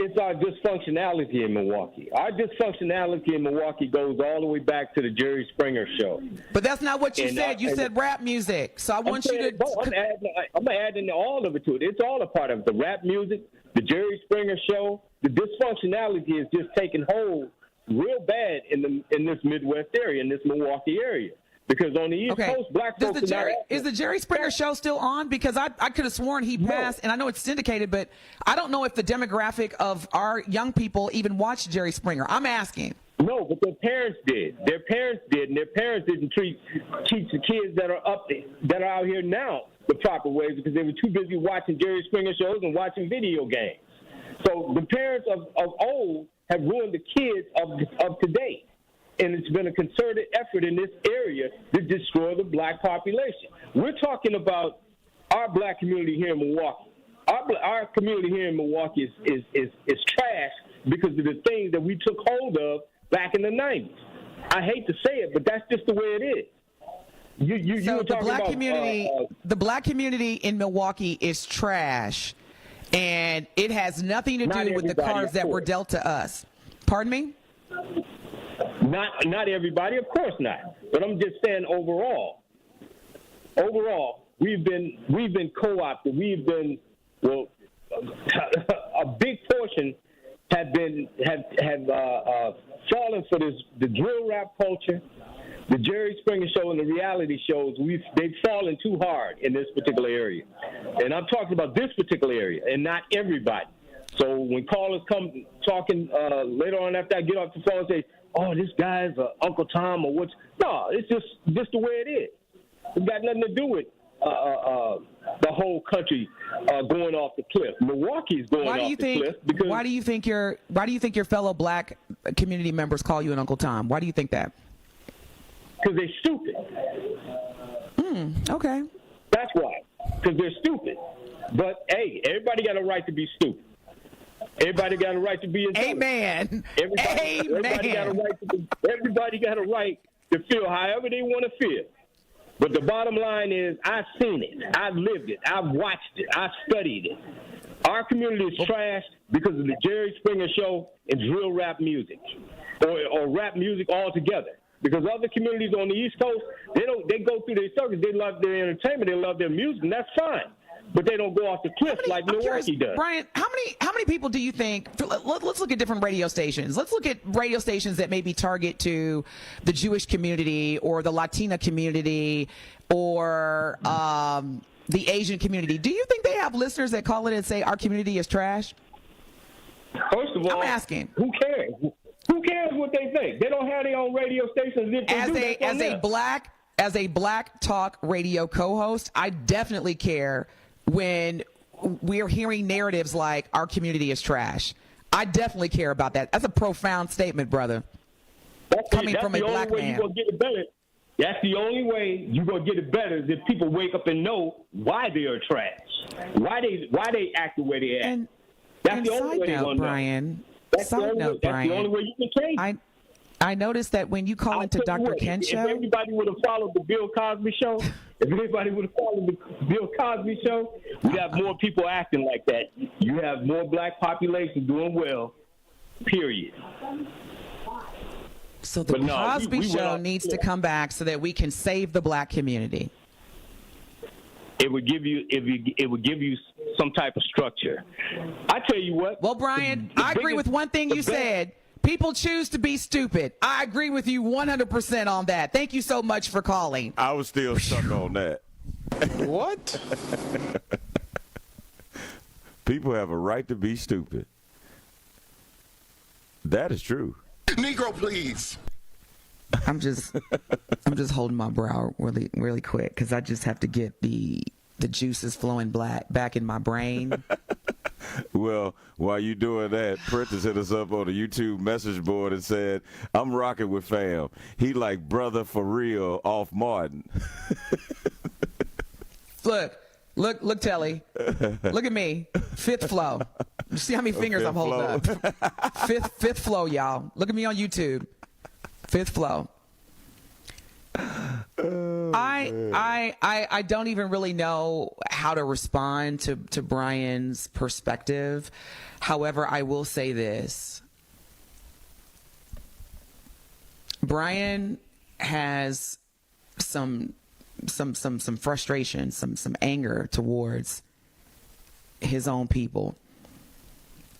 It's our dysfunctionality in Milwaukee. Our dysfunctionality in Milwaukee goes all the way back to the Jerry Springer show. But that's not what you said. You said rap music. So I'm adding all of it to it. It's all a part of it. The rap music, the Jerry Springer show. The dysfunctionality is just taking hold real bad in this Midwest area, in this Milwaukee area. Because on the East Coast, black folks is the Jerry Springer show still on? Because I could have sworn he passed, and I know it's syndicated, but I don't know if the demographic of our young people even watch Jerry Springer. I'm asking. No, but their parents did. Their parents did, and their parents didn't teach the kids that are out here now the proper ways because they were too busy watching Jerry Springer shows and watching video games. So the parents of old have ruined the kids of today. And it's been a concerted effort in this area to destroy the black population. We're talking about our black community here in Milwaukee. Our community here in Milwaukee is trash because of the things that we took hold of back in the 90s. I hate to say it, but that's just the way it is. So the black community in Milwaukee is trash, and it has nothing to do with the cards that were dealt to us. Pardon me? Not everybody, of course not. But I'm just saying overall, we've been co-opted. A big portion have fallen for the drill rap culture, the Jerry Springer show, and the reality shows. They've fallen too hard in this particular area, and I'm talking about this particular area, and not everybody. So when callers come talking later on after I get off the phone and say, "Oh, this guy's Uncle Tom," or what's no, it's just the way it is. It's got nothing to do with the whole country going off the cliff. Milwaukee's going off the cliff because why do you think your fellow black community members call you an Uncle Tom? Why do you think that? Because they're stupid. Okay. That's why. Because they're stupid. But hey, everybody got a right to be stupid. Everybody got a right to be intelligent. Amen. Everybody got a right to feel however they want to feel. But the bottom line is, I've seen it, I've lived it, I've watched it, I've studied it. Our community is trashed because of the Jerry Springer show and drill rap music, or rap music altogether. Because other communities on the East Coast, they go through their circuits, they love their entertainment, they love their music, and that's fine. But they don't go off the cliff like Milwaukee does. Brian, how many people do you think? Let's look at different radio stations. Let's look at radio stations that maybe target to the Jewish community or the Latina community or the Asian community. Do you think they have listeners that call it and say our community is trash? First of all, I'm asking. Who cares? Who cares what they think? They don't have their own radio stations. As a black talk radio co-host, I definitely care when we're hearing narratives like our community is trash. I definitely care about that. That's a profound statement, brother. Coming from a black man. That's the only way you're going to get it better is if people wake up and know why they are trash, why they act the way they act. That's the only way they're going to know. That's the only way you can change. I noticed that when you call into Dr. Ken's show. If everybody would have followed the Bill Cosby show, we'd have more people acting like that. You have more black population doing well, period. So the Cosby show needs to come back so that we can save the black community. It would give you some type of structure. I tell you what. Well, Brian, I agree with one thing you said. People choose to be stupid. I agree with you 100% on that. Thank you so much for calling. I was still stuck on that. What? People have a right to be stupid. That is true. Negro, please. I'm just holding my brow really quick because I just have to get the juices flowing back in my brain. Well, while you doing that, Prentice hit us up on the YouTube message board and said, "I'm rocking with fam. He like brother for real off Martin." Look, Telly. Look at me. Fifth flow. You see how many fingers I'm holding up? Fifth flow, y'all. Look at me on YouTube. Fifth flow. I I don't even really know how to respond to Brian's perspective. However, I will say this. Brian has some frustration, some anger towards his own people.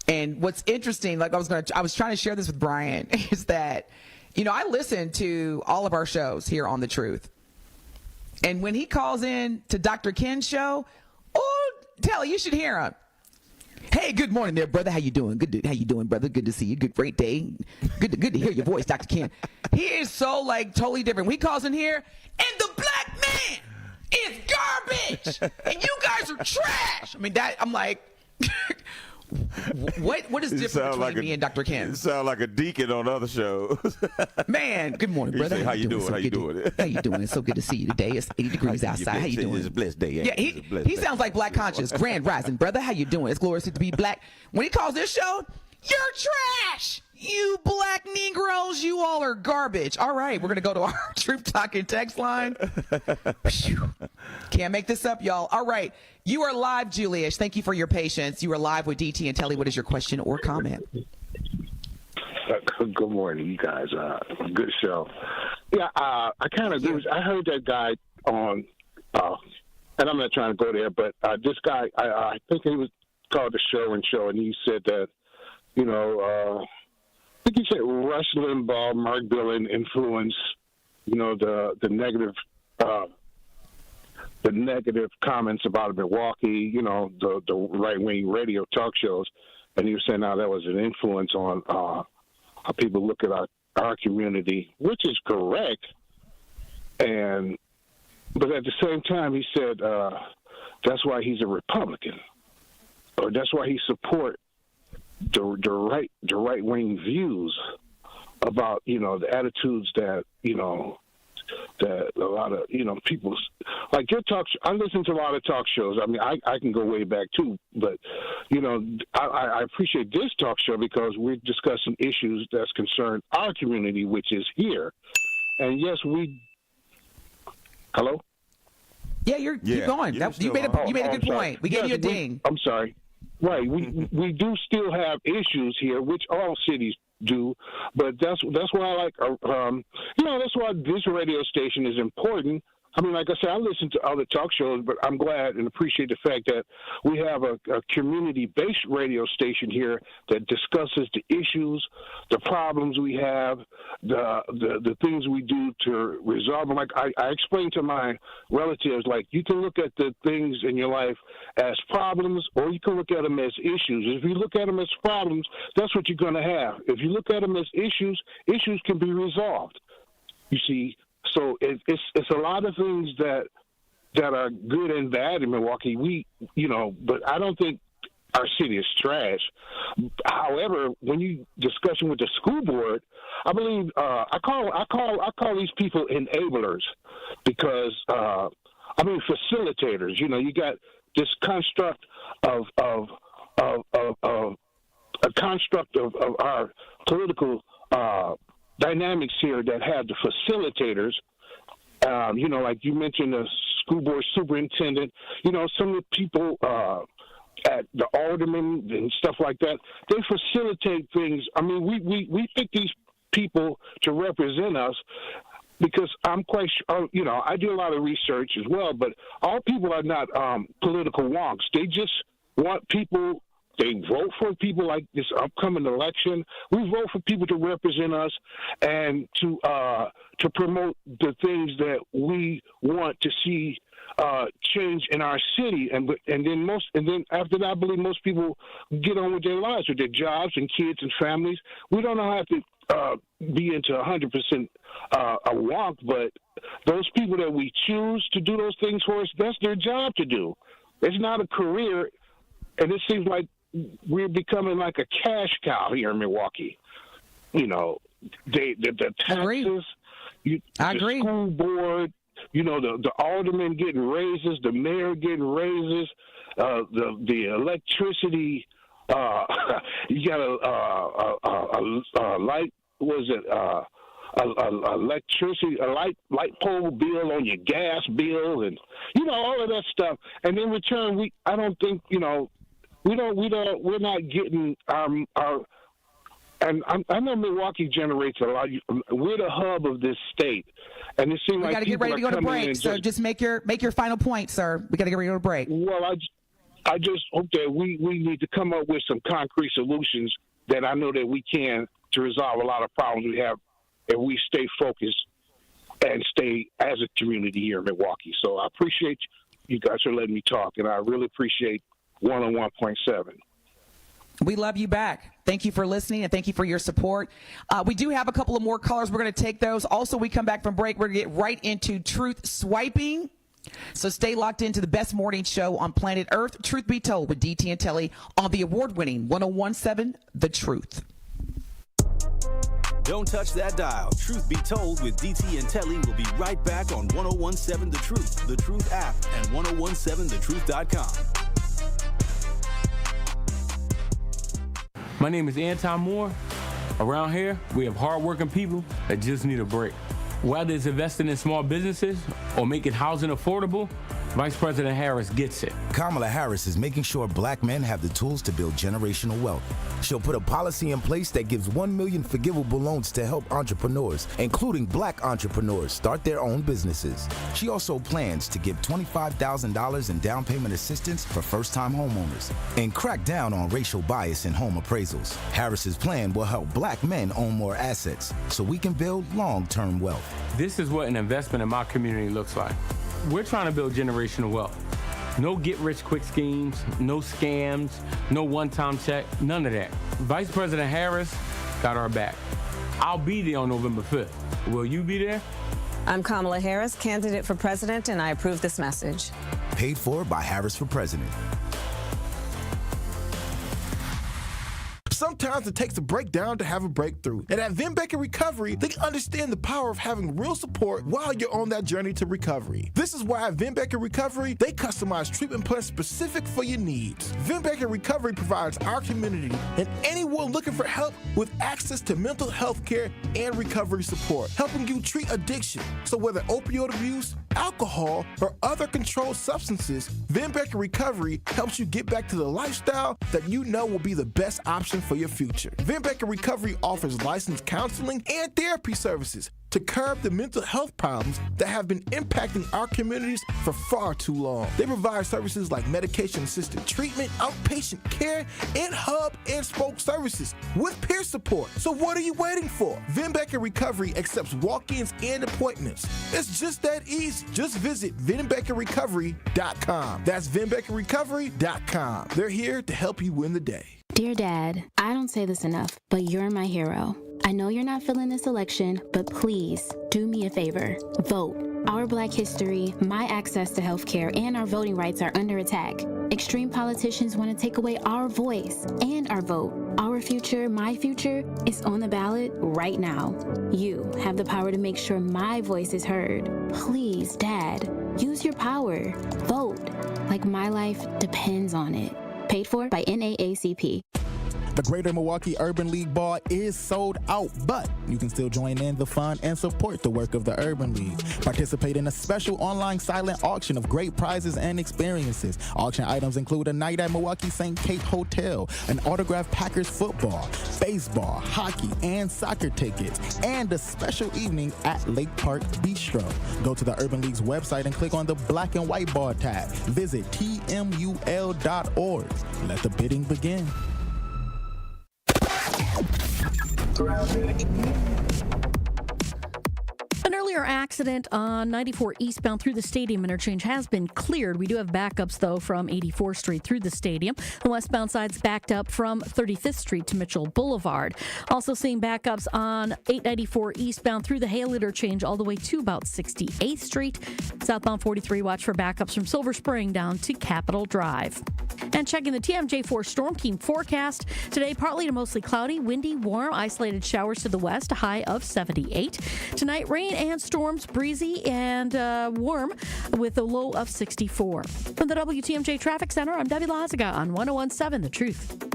And what's interesting, like I was trying to share this with Brian, is that, you know, I listen to all of our shows here on The Truth. And when he calls in to Dr. Ken's show, oh, Telly, you should hear him. Hey, good morning there, brother. How you doing? How you doing, brother? Good to see you. Great day. Good to hear your voice, Dr. Ken. He is so like totally different. When he calls in here, and the black man is garbage, and you guys are trash. I mean, I'm like, what is different between me and Dr. Ken? You sound like a deacon on other shows. Man, good morning, brother. Say, how you doing? How you doing? How you doing? It's so good to see you today. It's 80 degrees outside. How you doing? It's a blessed day. Yeah, he sounds like Black Conscious. Grand Rising, brother. How you doing? It's glorious to be black. When he calls this show, you're trash. You black Negroes, you all are garbage. All right, we're going to go to our Truth Talking text line. Can't make this up, y'all. All right, you are live, Julius. Thank you for your patience. You are live with DT and Telly. What is your question or comment? Good morning, you guys. Good show. Yeah, I kind of agree. I heard that guy on, and I'm not trying to go there, but this guy, I think he was called the Show, and he said that, you know, I think he said Rush Limbaugh, Mark Dillon influence, you know, the negative comments about Milwaukee, you know, the right-wing radio talk shows, and he was saying now that was an influence on how people look at our community, which is correct. But at the same time, he said that's why he's a Republican, or that's why he supports the right wing views about, you know, the attitudes that, you know, that a lot of, you know, people like your talk. I listen to a lot of talk shows. I mean, I can go way back too, but you know, I appreciate this talk show because we're discussing issues that's concerned our community, which is here. And yes, hello. Yeah, keep going. You made a good point. We gave you a ding. I'm sorry. Right, we do still have issues here, which all cities do, but that's why I like, you know, that's why this radio station is important. I mean, like I said, I listen to other talk shows, but I'm glad and appreciate the fact that we have a community-based radio station here that discusses the issues, the problems we have, the things we do to resolve them. Like I explained to my relatives, like you can look at the things in your life as problems, or you can look at them as issues. If you look at them as problems, that's what you're going to have. If you look at them as issues, issues can be resolved. You see. So it's a lot of things that are good and bad in Milwaukee. But I don't think our city is trash. However, when you discussion with the school board, I believe I call these people enablers because facilitators. You know, you got this construct of our political dynamics here that have the facilitators, you know, like you mentioned, the school board superintendent, you know, some of the people at the aldermen and stuff like that, they facilitate things. I mean, we pick these people to represent us because I'm quite sure, you know, I do a lot of research as well, but all people are not political wonks. They just want people. They vote for people like this upcoming election. We vote for people to represent us and to promote the things that we want to see change in our city. And then after that, I believe most people get on with their lives, with their jobs and kids and families. We don't have to be into 100% a wonk, but those people that we choose to do those things for us, that's their job to do. It's not a career, and it seems like we're becoming like a cash cow here in Milwaukee. You know, the taxes, I agree. The school board, you know, the aldermen getting raises, the mayor getting raises, the electricity. You got a light. Was it electricity, a light pole bill on your gas bill, and all of that stuff. And in return, we're not getting our. And I know Milwaukee generates a lot. We're the hub of this state, and it seems like we got to get ready to go to break. So just make your final point, sir. We got to get ready to go to break. Well, I just hope that we need to come up with some concrete solutions that I know that we can to resolve a lot of problems we have if we stay focused and stay as a community here in Milwaukee. So I appreciate you guys for letting me talk, and I really appreciate 101.7. We love you back. Thank you for listening, and thank you for your support. We do have a couple of more callers. We're going to take those. Also, we come back from break. We're going to get right into truth swiping. So stay locked into the best morning show on planet Earth, Truth Be Told with DT and Telly on the award-winning 101.7 The Truth. Don't touch that dial. Truth Be Told with DT and Telly will be right back on 101.7 The Truth app, and 1017thetruth.com. My name is Anton Moore. Around here, we have hardworking people that just need a break. Whether it's investing in small businesses or making housing affordable, Vice President Harris gets it. Kamala Harris is making sure black men have the tools to build generational wealth. She'll put a policy in place that gives 1 million forgivable loans to help entrepreneurs, including black entrepreneurs, start their own businesses. She also plans to give $25,000 in down payment assistance for first-time homeowners and crack down on racial bias in home appraisals. Harris's plan will help black men own more assets so we can build long-term wealth. This is what an investment in my community looks like. We're trying to build generational wealth. No get-rich-quick schemes, no scams, no one-time check, none of that. Vice President Harris got our back. I'll be there on November 5th. Will you be there? I'm Kamala Harris, candidate for president, and I approve this message. Paid for by Harris for President. Sometimes it takes a breakdown to have a breakthrough. And at Vin Baker Recovery, they understand the power of having real support while you're on that journey to recovery. This is why at Vin Baker Recovery, they customize treatment plans specific for your needs. Vin Baker Recovery provides our community and anyone looking for help with access to mental health care and recovery support, helping you treat addiction. So whether opioid abuse, alcohol, or other controlled substances, Vin Baker Recovery helps you get back to the lifestyle that you know will be the best option for your future. Vin Baker Recovery offers licensed counseling and therapy services to curb the mental health problems that have been impacting our communities for far too long. They provide services like medication-assisted treatment, outpatient care, and hub and spoke services with peer support. So what are you waiting for? Vin Baker Recovery accepts walk-ins and appointments. It's just that easy. Just visit VinBakerRecovery.com. That's VinBakerRecovery.com. They're here to help you win the day. Dear Dad, I don't say this enough, but you're my hero. I know you're not feeling this election, but please do me a favor. Vote. Our Black history, my access to healthcare, and our voting rights are under attack. Extreme politicians want to take away our voice and our vote. Our future, my future, is on the ballot right now. You have the power to make sure my voice is heard. Please, Dad, use your power. Vote like my life depends on it. Paid for by NAACP. The Greater Milwaukee Urban League Ball is sold out, but you can still join in the fun and support the work of the Urban League. Participate in a special online silent auction of great prizes and experiences. Auction items include a night at Milwaukee St. Kate Hotel, an autographed Packers football, baseball, hockey, and soccer tickets, and a special evening at Lake Park Bistro. Go to the Urban League's website and click on the Black and White Ball tab. Visit tmul.org. Let the bidding begin. An earlier accident on 94 eastbound through the stadium interchange has been cleared. We do have backups, though, from 84th Street through the stadium. The westbound side's backed up from 35th Street to Mitchell Boulevard. Also seeing backups on 894 eastbound through the Hale interchange all the way to about 68th Street. Southbound 43, watch for backups from Silver Spring down to Capitol Drive. And checking the TMJ4 Storm Team forecast. Today, partly to mostly cloudy, windy, warm, isolated showers to the west, a high of 78. Tonight, rain and storms, breezy and warm with a low of 64. From the WTMJ Traffic Center, I'm Debbie Lazaga on 101.7 The Truth.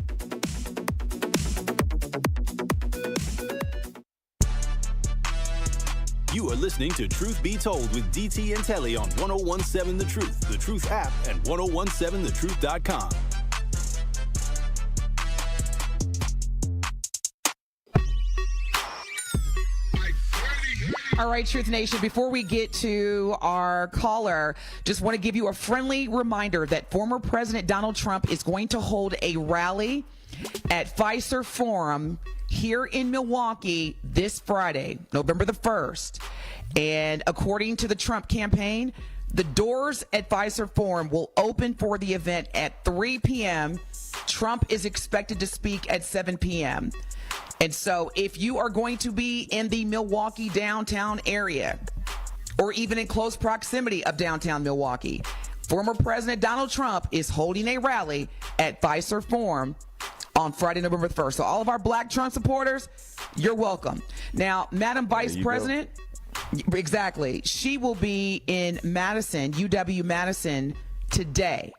You are listening to Truth Be Told with DT and Telly on 1017 The Truth, The Truth app, and 1017thetruth.com. All right, Truth Nation, before we get to our caller, just want to give you a friendly reminder that former President Donald Trump is going to hold a rally at Pfizer Forum here in Milwaukee this Friday, November the 1st. And according to the Trump campaign, the doors at Pfizer Forum will open for the event at 3 p.m. Trump is expected to speak at 7 p.m. And so if you are going to be in the Milwaukee downtown area or even in close proximity of downtown Milwaukee, former President Donald Trump is holding a rally at Pfizer Forum on Friday, November 1st. So all of our Black Trump supporters, you're welcome. Now, Madam Vice President, exactly, she will be in Madison, UW-Madison today.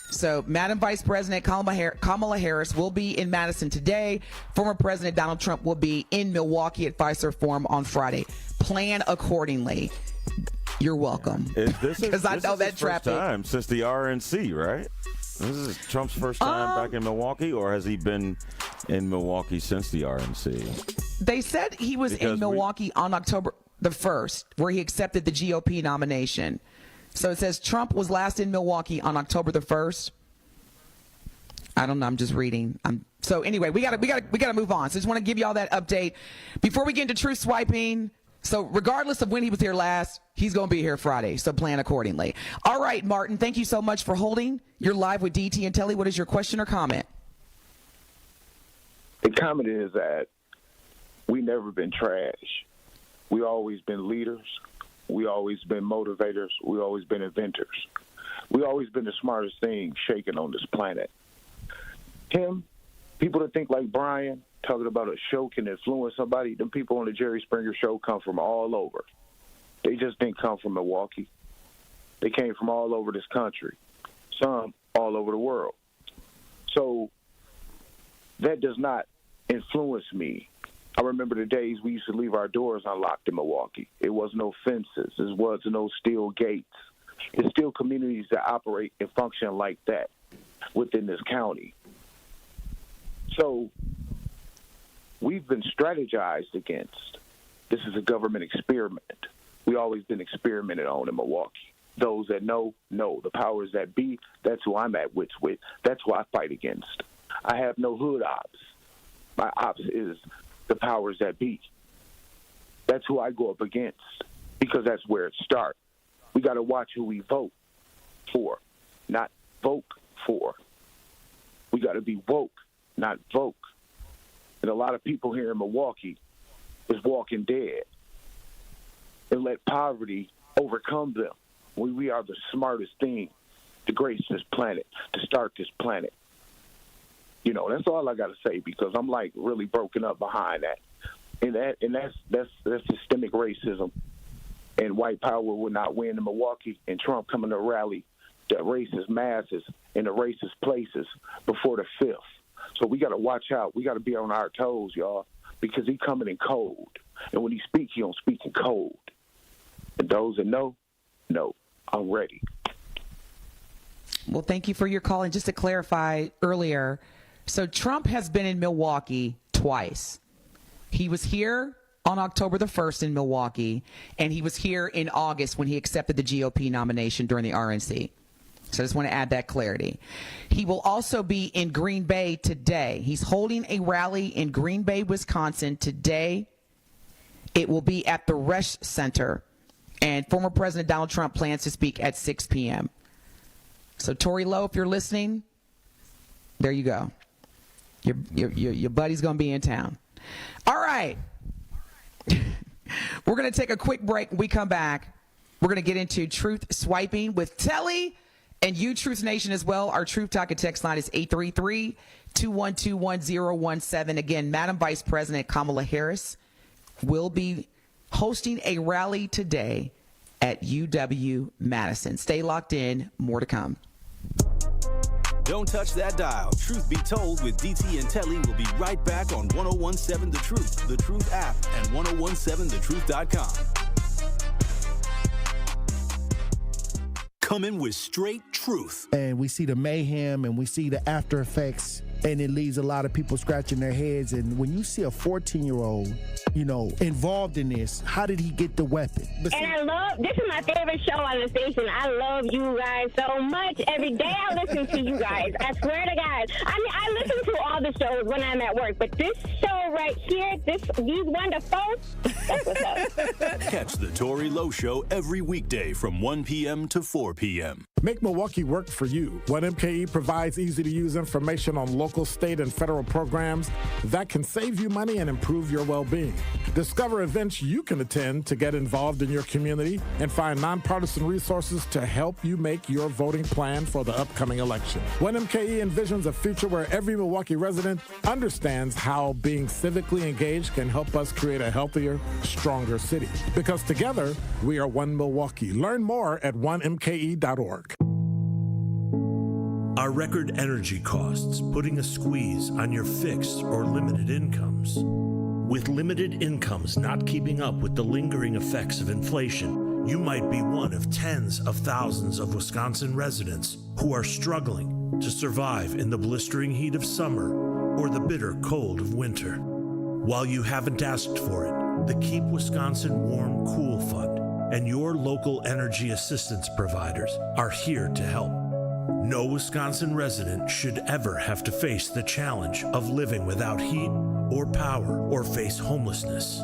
So Madam Vice President Kamala Harris will be in Madison today. Former President Donald Trump will be in Milwaukee at Pfizer Forum on Friday. Plan accordingly. You're welcome. Because I know that traffic. First time since the RNC, right? This is Trump's first time back in Milwaukee, or has he been in Milwaukee since the RNC? They said he was in Milwaukee on October the 1st, where he accepted the GOP nomination. So it says Trump was last in Milwaukee on October the 1st. I don't know. I'm just reading. So anyway, we gotta move on. So just want to give you all that update before we get into truth swiping. So regardless of when he was here last, he's going to be here Friday. So plan accordingly. All right, Martin. Thank you so much for holding. You're live with DT and Telly. What is your question or comment? The comment is that we never been trash. We always been leaders. We always been motivators. We always been inventors. We always been the smartest thing shaking on this planet. Him, people that think like Brian, talking about a show can influence somebody, them people on the Jerry Springer show come from all over. They just didn't come from Milwaukee. They came from all over this country, some all over the world. So that does not influence me. I remember the days we used to leave our doors unlocked in Milwaukee. It was no fences. There was no steel gates. There's still communities that operate and function like that within this county. So we've been strategized against. This is a government experiment. We always been experimented on in Milwaukee. Those that know. The powers that be, that's who I'm at wits with. That's who I fight against. I have no hood ops. My ops is the powers that be. That's who I go up against because that's where it starts. We got to watch who we vote for, not vote for. We got to be woke, not vote. And a lot of people here in Milwaukee is walking dead and let poverty overcome them. We are the smartest thing to grace this planet, to start this planet. You know, that's all I got to say because I'm like really broken up behind that. And that's systemic racism. And white power will not win in Milwaukee. And Trump coming to rally the racist masses in the racist places before the 5th. So we got to watch out. We got to be on our toes, y'all, because he coming in cold. And when he speak, he don't speak in cold. And those that know, I'm ready. Well, thank you for your call. And just to clarify earlier, so Trump has been in Milwaukee twice. He was here on October the 1st in Milwaukee, and he was here in August when he accepted the GOP nomination during the RNC. So I just want to add that clarity. He will also be in Green Bay today. He's holding a rally in Green Bay, Wisconsin today. It will be at the Resch Center, and former President Donald Trump plans to speak at 6 p.m. So Tory Lowe, if you're listening, there you go. Your buddy's going to be in town. All right. We're going to take a quick break. When we come back, we're going to get into truth swiping with Telly and you, Truth Nation, as well. Our Truth Talk and text line is 833-212-1017. Again, Madam Vice President Kamala Harris will be hosting a rally today at UW-Madison. Stay locked in. More to come. Don't touch that dial. Truth Be Told with DT and Telly will be right back on 1017 The Truth, The Truth app, and 1017thetruth.com. Coming with straight truth. And we see the mayhem and we see the after effects, and it leaves a lot of people scratching their heads. And when you see a 14-year-old, involved in this, how did he get the weapon? And I love, this is my favorite show on the station. I love you guys so much. Every day I listen to you guys. I swear to God. I mean, I listen to all the shows when I'm at work, but this show right here, these wonderful, that's what's up. Catch the Tori Lowe Show every weekday from 1 p.m. to 4 p.m. Make Milwaukee work for you. 1MKE provides easy-to-use information on local, state, and federal programs that can save you money and improve your well-being. Discover events you can attend to get involved in your community and find nonpartisan resources to help you make your voting plan for the upcoming election. 1MKE envisions a future where every Milwaukee resident understands how being civically engaged can help us create a healthier, stronger city. Because together, we are One Milwaukee. Learn more at 1mke.org. Are record energy costs putting a squeeze on your fixed or limited incomes? With limited incomes not keeping up with the lingering effects of inflation, you might be one of tens of thousands of Wisconsin residents who are struggling to survive in the blistering heat of summer or the bitter cold of winter. While you haven't asked for it, the Keep Wisconsin Warm Cool Fund and your local energy assistance providers are here to help. No Wisconsin resident should ever have to face the challenge of living without heat or power or face homelessness.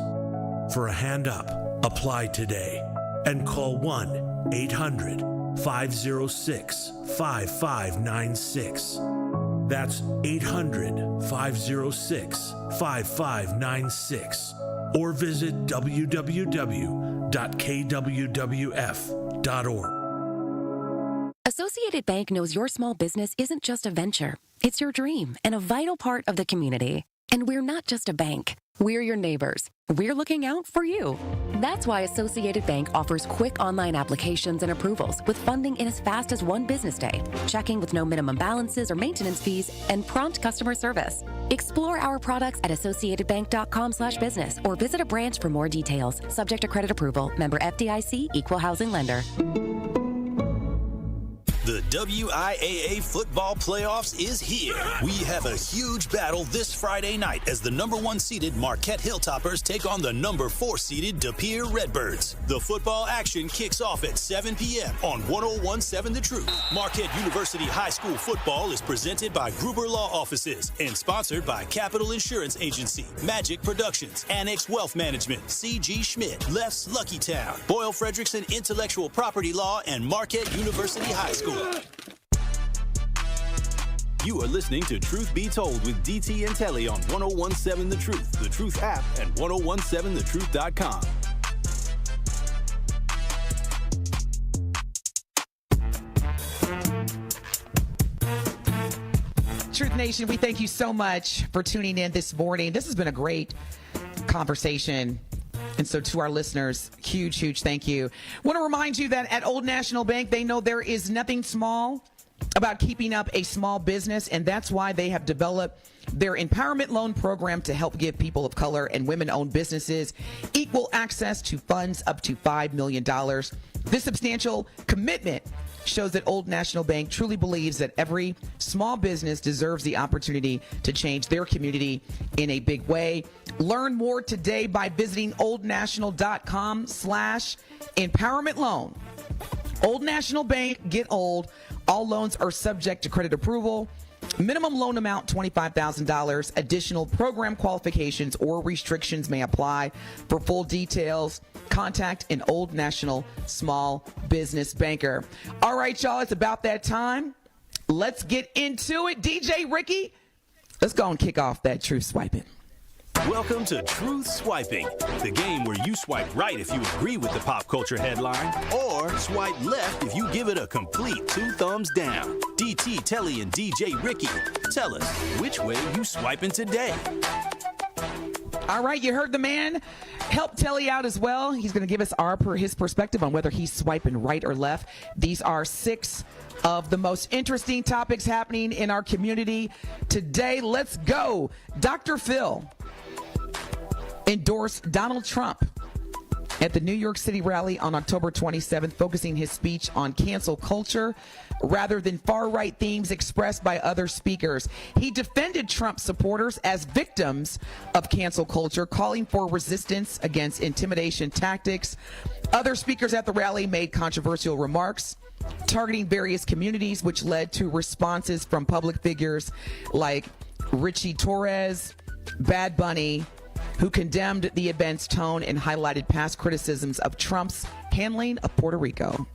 For a hand up, apply today and call 1-800-506-5596. That's 800-506-5596. Or visit www.kwwf.org. Associated Bank knows your small business isn't just a venture. It's your dream and a vital part of the community. And we're not just a bank. We're your neighbors. We're looking out for you. That's why Associated Bank offers quick online applications and approvals with funding in as fast as one business day, checking with no minimum balances or maintenance fees, and prompt customer service. Explore our products at associatedbank.com/business or visit a branch for more details. Subject to credit approval. Member FDIC, Equal Housing Lender. The WIAA football playoffs is here. We have a huge battle this Friday night as the number 1 seeded Marquette Hilltoppers take on the number 4 seeded De Pere Redbirds. The football action kicks off at 7 p.m. on 1017 The Truth. Marquette University High School football is presented by Gruber Law Offices and sponsored by Capital Insurance Agency, Magic Productions, Annex Wealth Management, C.G. Schmidt, Left's Lucky Town, Boyle Frederickson Intellectual Property Law, and Marquette University High School. You are listening to Truth Be Told with DT and Telly on 1017 The Truth, The Truth app, and 1017thetruth.com. Truth Nation, we thank you so much for tuning in this morning. This has been a great conversation. And so to our listeners, huge thank you. Want to remind you that at Old National Bank, they know there is nothing small about keeping up a small business, and that's why they have developed their empowerment loan program to help give people of color and women-owned businesses equal access to funds up to $5 million. This substantial commitment shows that Old National Bank truly believes that every small business deserves the opportunity to change their community in a big way. Learn more today by visiting oldnational.com/empowerment loan. Old National Bank, get old. All loans are subject to credit approval. Minimum loan amount, $25,000. Additional program qualifications or restrictions may apply. For full details, contact an Old National small business banker. All right, y'all, it's about that time. Let's get into it. DJ Ricky, let's go and kick off that truth swiping. Welcome to Truth Swiping, the game where you swipe right if you agree with the pop culture headline, or swipe left if you give it a complete 2 thumbs down. DT, Telly, and DJ Ricky, tell us which way you swiping today. All right, you heard the man. Help Telly out as well. He's going to give us his perspective on whether he's swiping right or left. These are 6 of the most interesting topics happening in our community today. Let's go. Dr. Phil endorsed Donald Trump at the New York City rally on October 27th, focusing his speech on cancel culture rather than far-right themes expressed by other speakers. He defended Trump supporters as victims of cancel culture, calling for resistance against intimidation tactics. Other speakers at the rally made controversial remarks targeting various communities, which led to responses from public figures like Richie Torres, Bad Bunny, who condemned the event's tone and highlighted past criticisms of Trump's handling of Puerto Rico.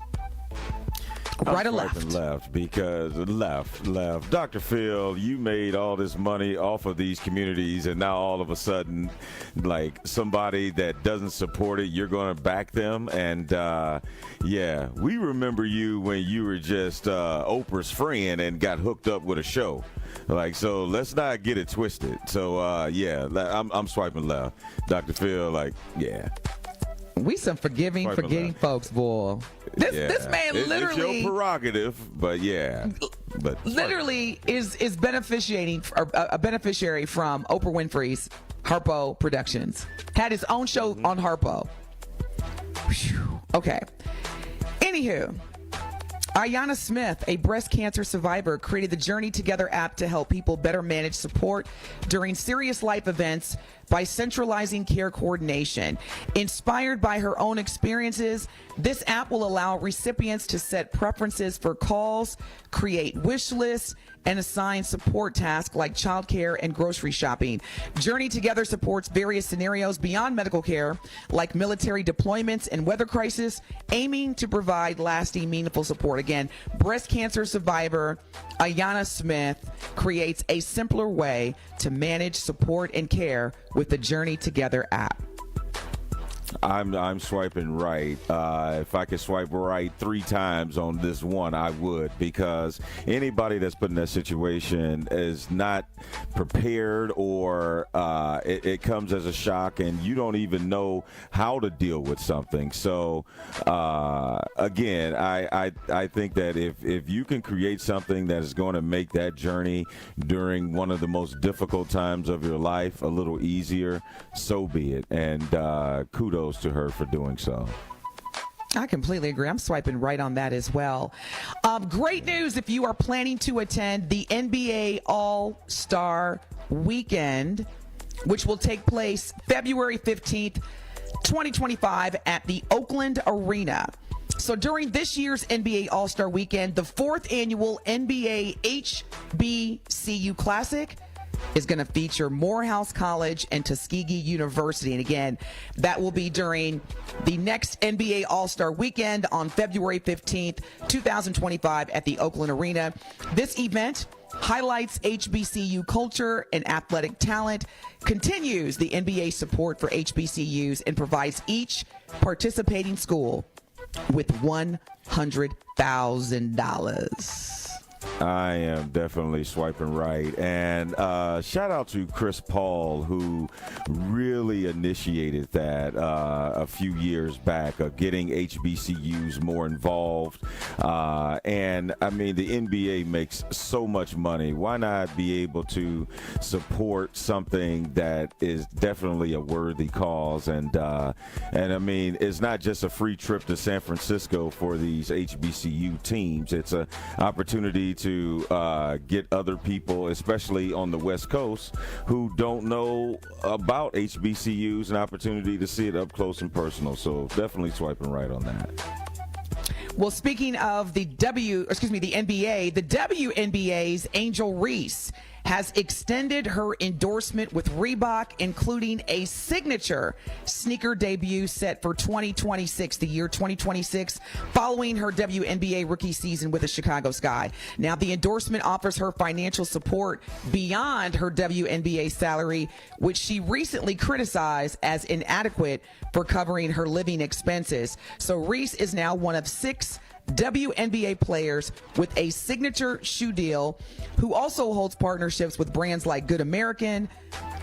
Right or left? Left, because left. Dr. Phil, you made all this money off of these communities, and now all of a sudden, like, somebody that doesn't support it, you're going to back them. And, yeah, we remember you when you were just Oprah's friend and got hooked up with a show. Like, so let's not get it twisted. So, yeah, I'm swiping left. Dr. Phil, like, yeah. We some forgetting folks, boy. This man literally, it's your prerogative, but yeah, but literally is beneficiating or a beneficiary from Oprah Winfrey's Harpo Productions. Had his own show on Harpo. Whew. Okay. Anywho, Ayanna Smith, a breast cancer survivor, created the Journey Together app to help people better manage support during serious life events by centralizing care coordination. Inspired by her own experiences, this app will allow recipients to set preferences for calls, create wish lists, and assign support tasks like childcare and grocery shopping. Journey Together supports various scenarios beyond medical care, like military deployments and weather crisis, aiming to provide lasting, meaningful support. Again, breast cancer survivor Ayanna Smith creates a simpler way to manage support and care with the Journey Together app. I'm swiping right. If I could swipe right 3 times on this one, I would, because anybody that's put in that situation is not prepared, or it comes as a shock and you don't even know how to deal with something. So again, I think that if you can create something that is going to make that journey during one of the most difficult times of your life a little easier, so be it. And kudos to her for doing so. I completely agree. I'm swiping right on that as well. Great news if you are planning to attend the NBA All-Star Weekend, which will take place February 15th, 2025 at the Oakland Arena. So during this year's NBA All-Star Weekend, the 4th annual NBA HBCU Classic is going to feature Morehouse College and Tuskegee University. And again, that will be during the next NBA All-Star Weekend on February 15th, 2025 at the Oakland Arena. This event highlights HBCU culture and athletic talent, continues the NBA support for HBCUs, and provides each participating school with $100,000. I am definitely swiping right. And shout out to Chris Paul, who really initiated that a few years back, of getting HBCUs more involved. And I mean, the NBA makes so much money. Why not be able to support something that is definitely a worthy cause? And I mean, it's not just a free trip to San Francisco for these HBCU teams. It's an opportunity to get other people, especially on the West Coast, who don't know about HBCUs, an opportunity to see it up close and personal. So definitely swiping right on that. Well, speaking of the NBA, the WNBA's Angel Reese has extended her endorsement with Reebok, including a signature sneaker debut set for 2026, the year 2026, following her WNBA rookie season with the Chicago Sky. Now, the endorsement offers her financial support beyond her WNBA salary, which she recently criticized as inadequate for covering her living expenses. So Reese is now one of 6 WNBA players with a signature shoe deal, who also holds partnerships with brands like Good American,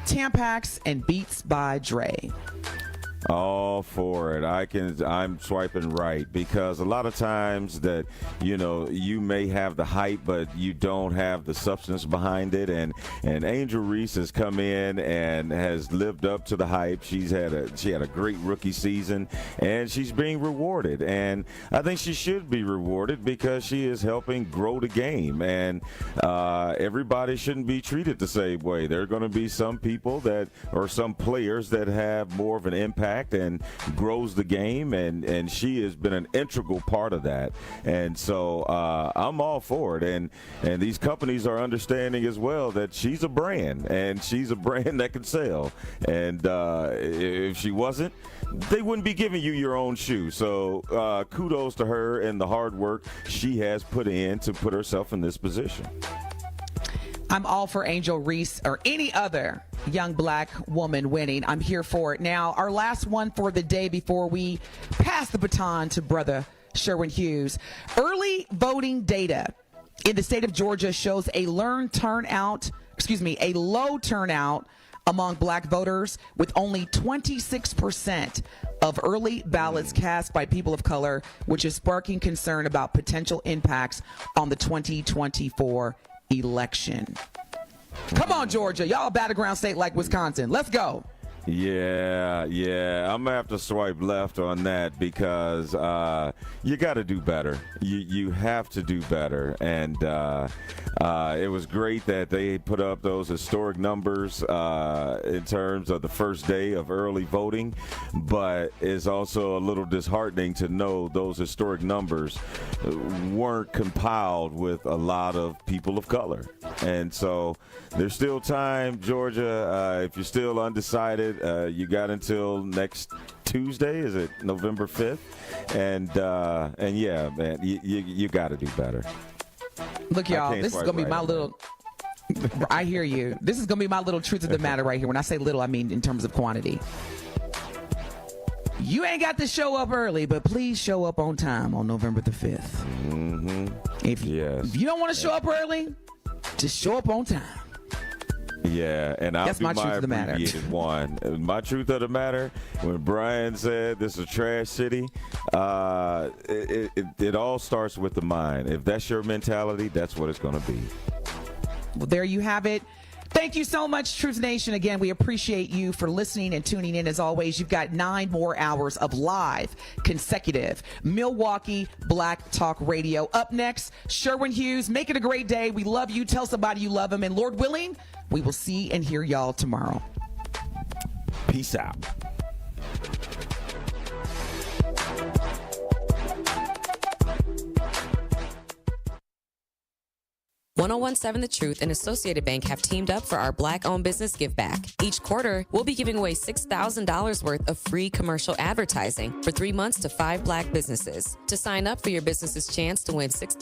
Tampax, and Beats by Dre. All for it. I'm swiping right, because a lot of times that, you may have the hype, but you don't have the substance behind it. And Angel Reese has come in and has lived up to the hype. She had a great rookie season, and she's being rewarded. And I think she should be rewarded because she is helping grow the game. And everybody shouldn't be treated the same way. There are going to be some people or some players that have more of an impact and grows the game, and she has been an integral part of that. And so I'm all for it, and these companies are understanding as well that she's a brand, and she's a brand that can sell. And if she wasn't, they wouldn't be giving you your own shoe. So kudos to her and the hard work she has put in to put herself in this position. I'm all for Angel Reese or any other young black woman winning. I'm here for it. Now, our last one for the day before we pass the baton to Brother Sherwin Hughes. Early voting data in the state of Georgia shows a low turnout among black voters, with only 26% of early ballots cast by people of color, which is sparking concern about potential impacts on the 2024 election. Come on, Georgia. Y'all a battleground state like Wisconsin. Let's go. Yeah. I'm going to have to swipe left on that because you got to do better. You have to do better. And it was great that they put up those historic numbers in terms of the first day of early voting. But it's also a little disheartening to know those historic numbers weren't compiled with a lot of people of color. And so there's still time, Georgia. If you're still undecided, you got until next Tuesday. Is it November 5th? And yeah, man, you got to do better. Look, y'all, this is going to be my little... I hear you. This is going to be my little truth of the matter right here. When I say little, I mean in terms of quantity. You ain't got to show up early, but please show up on time on November the 5th. Mm-hmm. If you don't want to show up early, just show up on time. Yeah, and I'll do my abbreviated one. My truth of the matter, when Brian said this is a trash city, it all starts with the mind. If that's your mentality, that's what it's going to be. Well, there you have it. Thank you so much, Truth Nation. Again, we appreciate you for listening and tuning in. As always, you've got 9 more hours of live, consecutive Milwaukee Black Talk Radio. Up next, Sherwin Hughes. Make it a great day. We love you. Tell somebody you love them. And Lord willing, we will see and hear y'all tomorrow. Peace out. .1017 The Truth and Associated Bank have teamed up for our Black-owned business give back. Each quarter, we'll be giving away $6,000 worth of free commercial advertising for 3 months to 5 Black businesses. To sign up for your business's chance to win $6,000